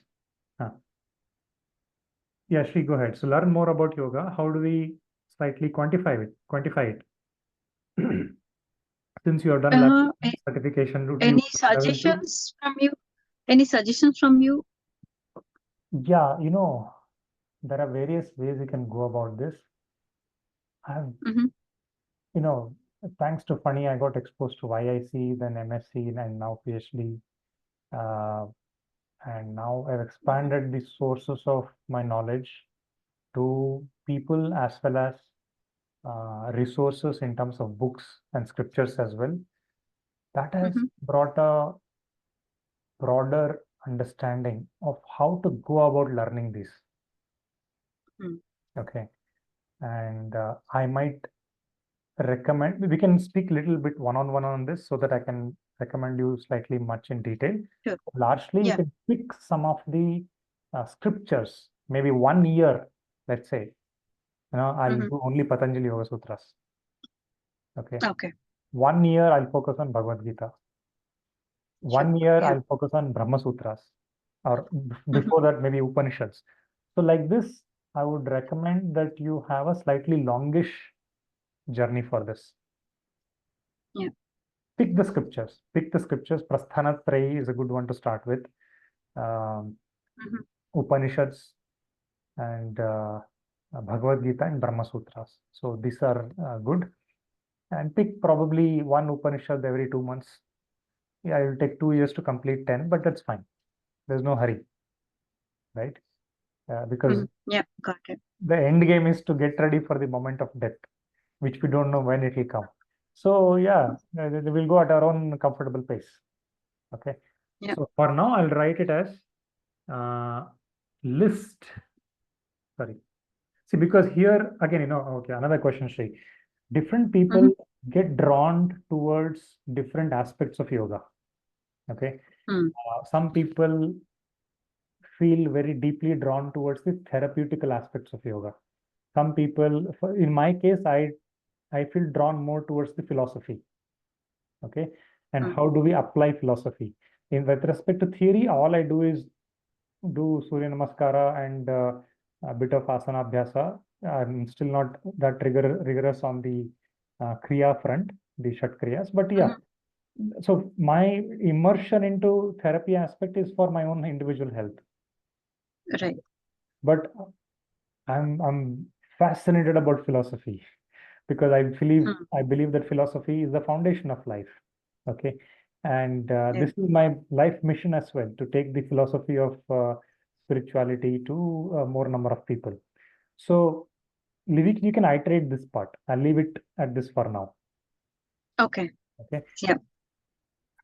Yeah, Sri, go ahead. So learn more about yoga. How do we slightly quantify it? Since you have done lab certification, any suggestions from you? Any suggestions from you? Yeah, there are various ways you can go about this. I've, thanks to Funny, I got exposed to YIC, then MSc, and now PhD. And now I've expanded the sources of my knowledge to people as well as resources in terms of books and scriptures as well. That has brought a broader understanding of how to go about learning this. Okay. And I might recommend, we can speak a little bit one-on-one on this so that I can recommend you slightly much in detail. Sure. Largely, you can pick some of the scriptures, maybe 1 year, let's say. I'll do only Patanjali Yoga Sutras. Okay. 1 year, I'll focus on Bhagavad Gita. 1 year, I'll focus on Brahma Sutras, or before that, maybe Upanishads. So like this, I would recommend that you have a slightly longish journey for this. Yeah. Pick the scriptures. Prasthanatrayi is a good one to start with. Upanishads and Bhagavad Gita and Brahma Sutras. So these are good. And pick probably 1 Upanishad every 2 months. Yeah, it will take 2 years to complete 10, but that's fine. There's no hurry, right? Because got it. The end game is to get ready for the moment of death, which we don't know when it will come. So yeah, we'll go at our own comfortable pace. Okay. Yeah. So for now, I'll write it as list. Sorry. See, because here again, okay, another question, Sri. Different people get drawn towards different aspects of yoga. Okay. Some people feel very deeply drawn towards the therapeutical aspects of yoga. Some people, in my case, I feel drawn more towards the philosophy. Okay. And how do we apply philosophy? With respect to theory, all I do is do Surya Namaskara and a bit of asana abhyasa. I'm still not that rigorous on the Kriya front, the Shat Kriyas. But yeah, so my immersion into therapy aspect is for my own individual health. Right. But I'm fascinated about philosophy because I believe that philosophy is the foundation of life. Okay, and this is my life mission as well, to take the philosophy of spirituality to a more number of people. So, Livik, you can iterate this part. I'll leave it at this for now. Okay. Okay. Yeah.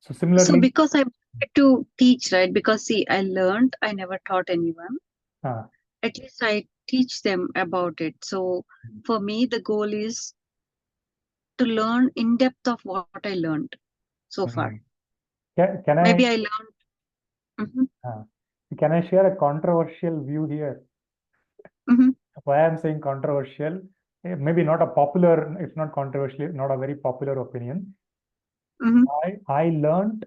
So similarly, So because I wanted to teach, right? Because see, I learned, I never taught anyone. At least I teach them about it. So for me, the goal is to learn in depth of what I learned so far. can Maybe I I learned. can I share a controversial view here? Why I'm saying controversial, maybe not a popular, it's not controversial, not a very popular opinion. I learned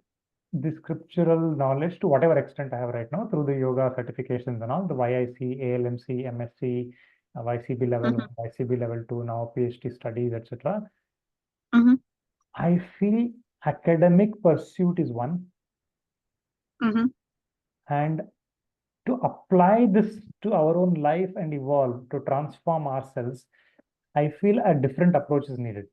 the scriptural knowledge to whatever extent I have right now through the yoga certifications and all, the YIC, ALMC, MSc, YCB level 1, YCB level 2, now PhD studies, etc. I feel academic pursuit is one, and to apply this to our own life and evolve, to transform ourselves, I feel a different approach is needed.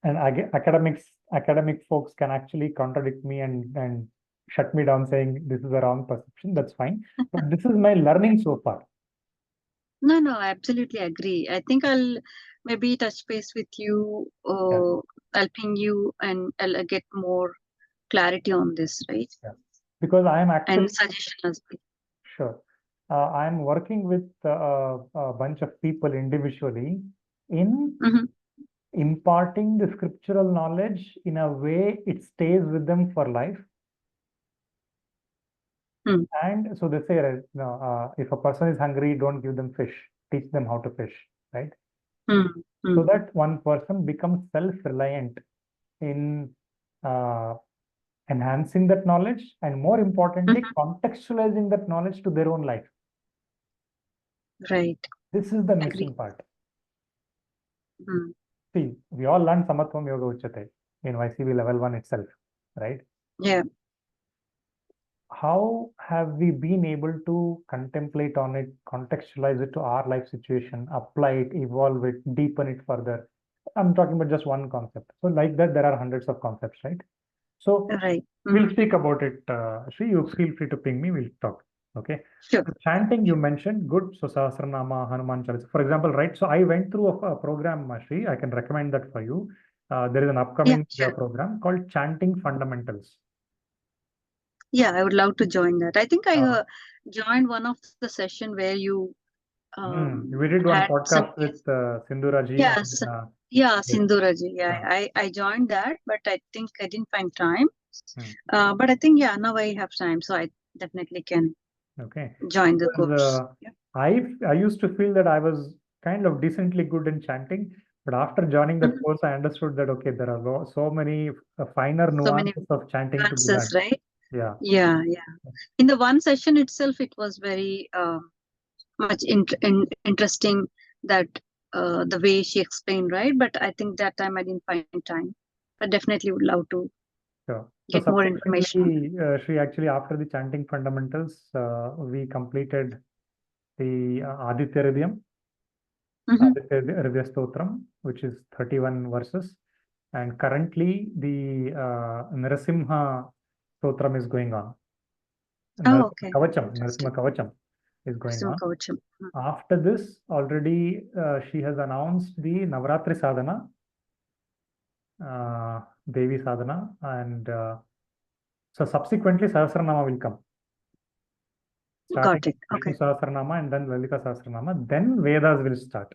And academic folks can actually contradict me and shut me down saying this is a wrong perception. That's fine. But this is my learning so far. No, I absolutely agree. I think I'll maybe touch base with you, I'll ping you and I'll get more clarity on this, right? Yeah. Because I am actually... And suggestion as well. Sure. I'm working with a bunch of people individually in imparting the scriptural knowledge in a way it stays with them for life. And so they say, if a person is hungry, don't give them fish, teach them how to fish, right? So that one person becomes self-reliant in enhancing that knowledge, and more importantly, contextualizing that knowledge to their own life. Right. This is the missing part. See, we all learned Samatvam Yoga Uchate in YCB level 1 itself, right? Yeah. How have we been able to contemplate on it, contextualize it to our life situation, apply it, evolve it, deepen it further? I'm talking about just one concept. So like that, there are hundreds of concepts, right? So we'll speak about it. Sri, you feel free to ping me, we'll talk. Okay. Sure. So chanting you mentioned, good. So Sahasranama, Hanuman Chalisa, for example, right? So I went through a program, Sri. I can recommend that for you. There is an upcoming program called Chanting Fundamentals. Yeah, I would love to join that. I think I joined one of the session where you we did one podcast with Sindhura ji. Yes. Sindhura ji. Yeah, I joined that, but I think I didn't find time. But I think, now I have time, so I definitely can join the course. I used to feel that I was kind of decently good in chanting, but after joining that course, I understood that, okay, there are so many finer nuances of chanting to be learned. Right? Yeah. In the one session itself, it was very much interesting that the way she explained, right? But I think that time I didn't find time. But definitely would love to get more information. She actually, after the chanting fundamentals, we completed the Aditya Hridayam, Aditya Hridaya Stotram, which is 31 verses. And currently the Narasimha Stotram is going on. Narasimha Kavacham is going on. After this, already she has announced the Navratri Sadhana, Devi Sadhana, and so subsequently Sahasranama will come. Got it. Okay. Sahasranama and then Lalita Sahasranama, then Vedas will start.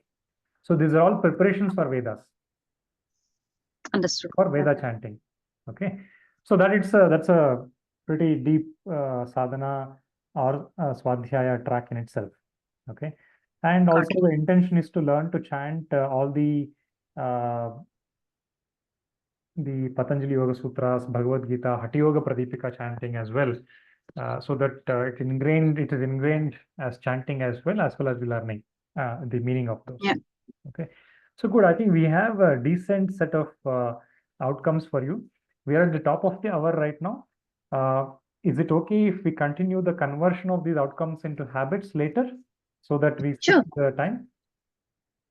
So these are all preparations for Vedas. Understood. For Veda chanting. Okay. So that's a pretty deep sadhana or swadhyaya track in itself. Okay. And also the intention is to learn to chant all the Patanjali Yoga Sutras, Bhagavad Gita, Hatha Yoga Pradipika chanting as well. So that it is ingrained as chanting as well as we're learning the meaning of those. Yeah. Okay. So good. I think we have a decent set of outcomes for you. We are at the top of the hour right now. Is it okay if we continue the conversion of these outcomes into habits later so that we skip the time?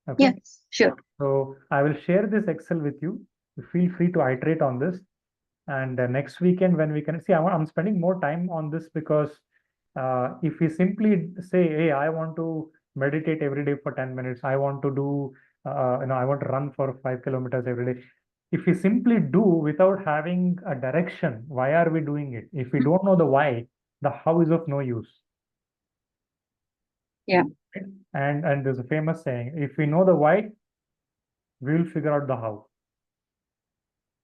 Okay. Yes, sure. So I will share this Excel with you. Feel free to iterate on this. And next weekend, when we can see, I'm spending more time on this because if we simply say, hey, I want to meditate every day for 10 minutes, I want to do, I want to run for 5 kilometers every day. If we simply do without having a direction, why are we doing it? If we don't know the why, the how is of no use. Yeah. And there's a famous saying, if we know the why, we'll figure out the how.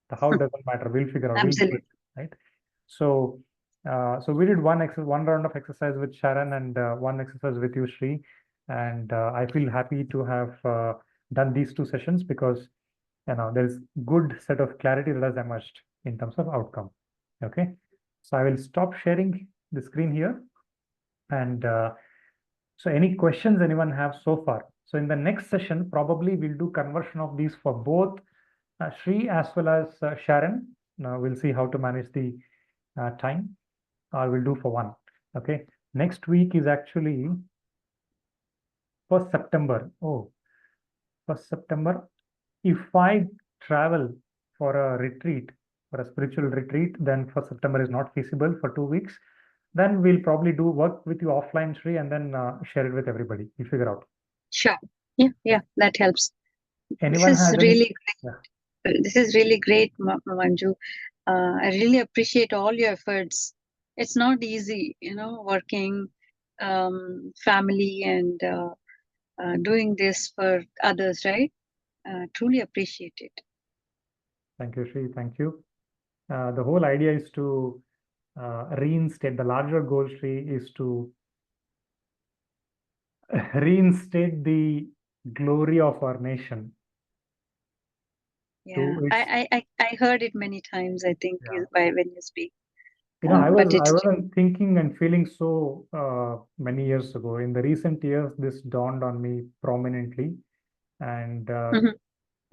The how doesn't matter. We'll figure out. We'll do it, right? So, so we did one round of exercise with Sharon and one exercise with you, Sri. And I feel happy to have done these 2 sessions because there's good set of clarity that has emerged in terms of outcome. Okay, so I will stop sharing the screen here. And so any questions anyone have so far? So in the next session, probably we'll do conversion of these for both Sri as well as Sharon. Now we'll see how to manage the time. I will do for one. Okay. Next week is actually 1st September. Oh, 1st September. If I travel for a retreat, for a spiritual retreat, then 1st September is not feasible for 2 weeks. Then we'll probably do work with you offline, Sri, and then share it with everybody. You figure out. Sure. Yeah, that helps. Anyone This is has any? really Yeah. great. This is really great, Manju. I really appreciate all your efforts. It's not easy, working, family, and doing this for others, right? Truly appreciate it. Thank you, Sri. Thank you. The whole idea is to reinstate, the larger goal, Sri, is to reinstate the glory of our nation. Yeah, I heard it many times, I think, Yeah. when you speak. I wasn't thinking and feeling so many years ago. In the recent years, this dawned on me prominently. And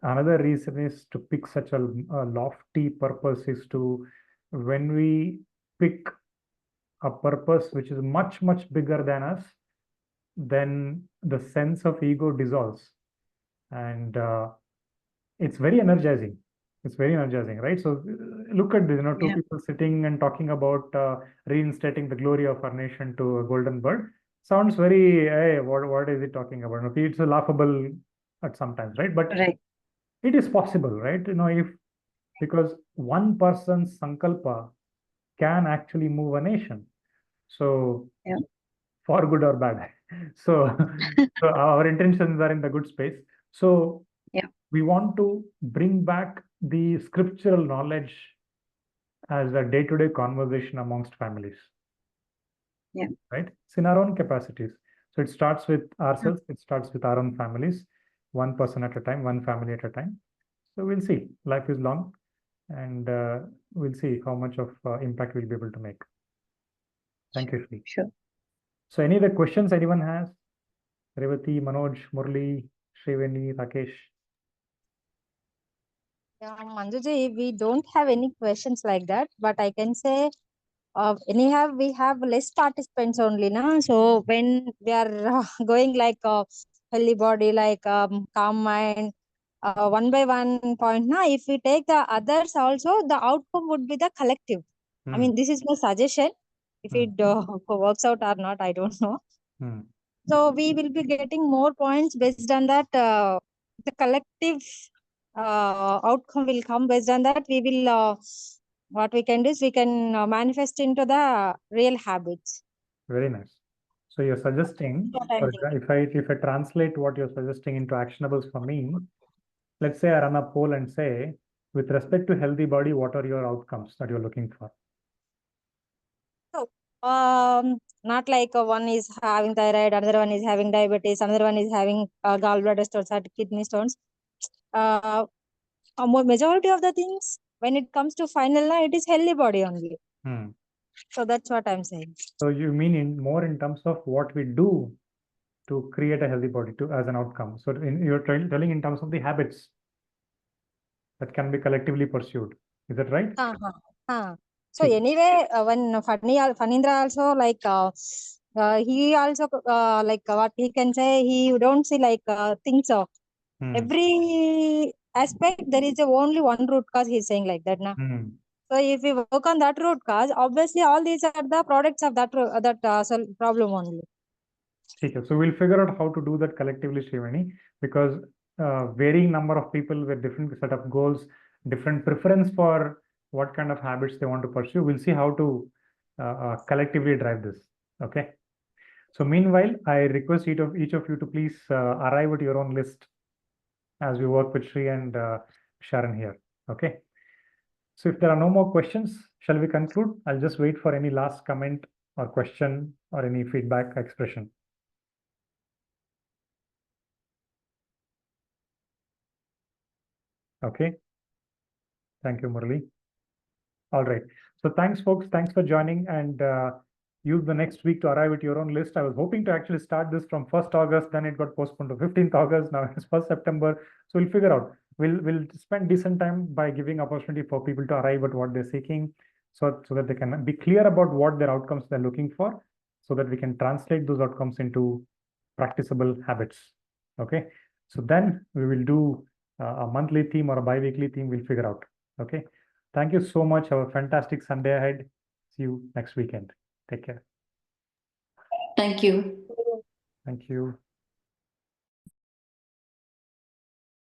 another reason is to pick such a lofty purpose is to, when we pick a purpose which is much, much bigger than us, then the sense of ego dissolves. And it's very energizing. It's very energizing, right? So look at this, two people sitting and talking about reinstating the glory of our nation to a golden bird. Sounds very, hey, what is it talking about? Okay, it's a laughable at sometimes, right? But it is possible, right? Because one person's sankalpa can actually move a nation. So for good or bad. So, so our intentions are in the good space. So we want to bring back the scriptural knowledge as a day-to-day conversation amongst families. Right? It's in our own capacities. So it starts with ourselves. It starts with our own families, one person at a time, one family at a time. So we'll see. Life is long, and we'll see how much of impact we'll be able to make. Thank you, Shri. Sure. So any other questions anyone has? Revati, Manoj, Murli, Shriveni, Rakesh. Yeah, Manjuji, we don't have any questions like that, but I can say anyhow we have less participants only now. So when we are going like healthy body, like calm mind, one by one point now, if we take the others also, the outcome would be the collective. I mean, this is my suggestion. If it works out or not, I don't know. So we will be getting more points based on that. The collective outcome will come based on that. We will what we can do is we can manifest into the real habits. Very nice. So you're suggesting, if I translate what you're suggesting into actionables for me, let's say I run a poll and say, with respect to healthy body, what are your outcomes that you're looking for? So, not like one is having thyroid, another one is having diabetes, another one is having gallbladder stones or kidney stones. Majority of the things, when it comes to final, it is healthy body only. So that's what I'm saying. So you mean more in terms of what we do to create a healthy body as an outcome. So you're telling in terms of the habits that can be collectively pursued. Is that right? So anyway, when Fanindra also like he also like what he can say, he don't see like things Every aspect, there is only one root cause, he's saying like that now. So if we work on that root cause, obviously all these are the products of that problem only. Okay, so we'll figure out how to do that collectively, Srivani, because varying number of people with different set of goals, different preference for what kind of habits they want to pursue. We'll see how to collectively drive this. Okay. So meanwhile, I request each of you to please arrive at your own list as we work with Sri and Sharon here. Okay. So if there are no more questions, shall we conclude? I'll just wait for any last comment or question or any feedback expression. Okay. Thank you, Murali. All right. So thanks, folks. Thanks for joining, and use the next week to arrive at your own list. I was hoping to actually start this from 1st August, then it got postponed to 15th August. Now it's 1st September. So we'll figure out. We'll spend decent time by giving opportunity for people to arrive at what they're seeking, so that they can be clear about what their outcomes they're looking for, so that we can translate those outcomes into practicable habits. Okay. So then we will do a monthly theme or a bi-weekly theme. We'll figure out. Okay. Thank you so much. Have a fantastic Sunday ahead. See you next weekend. Take care. Thank you. Thank you.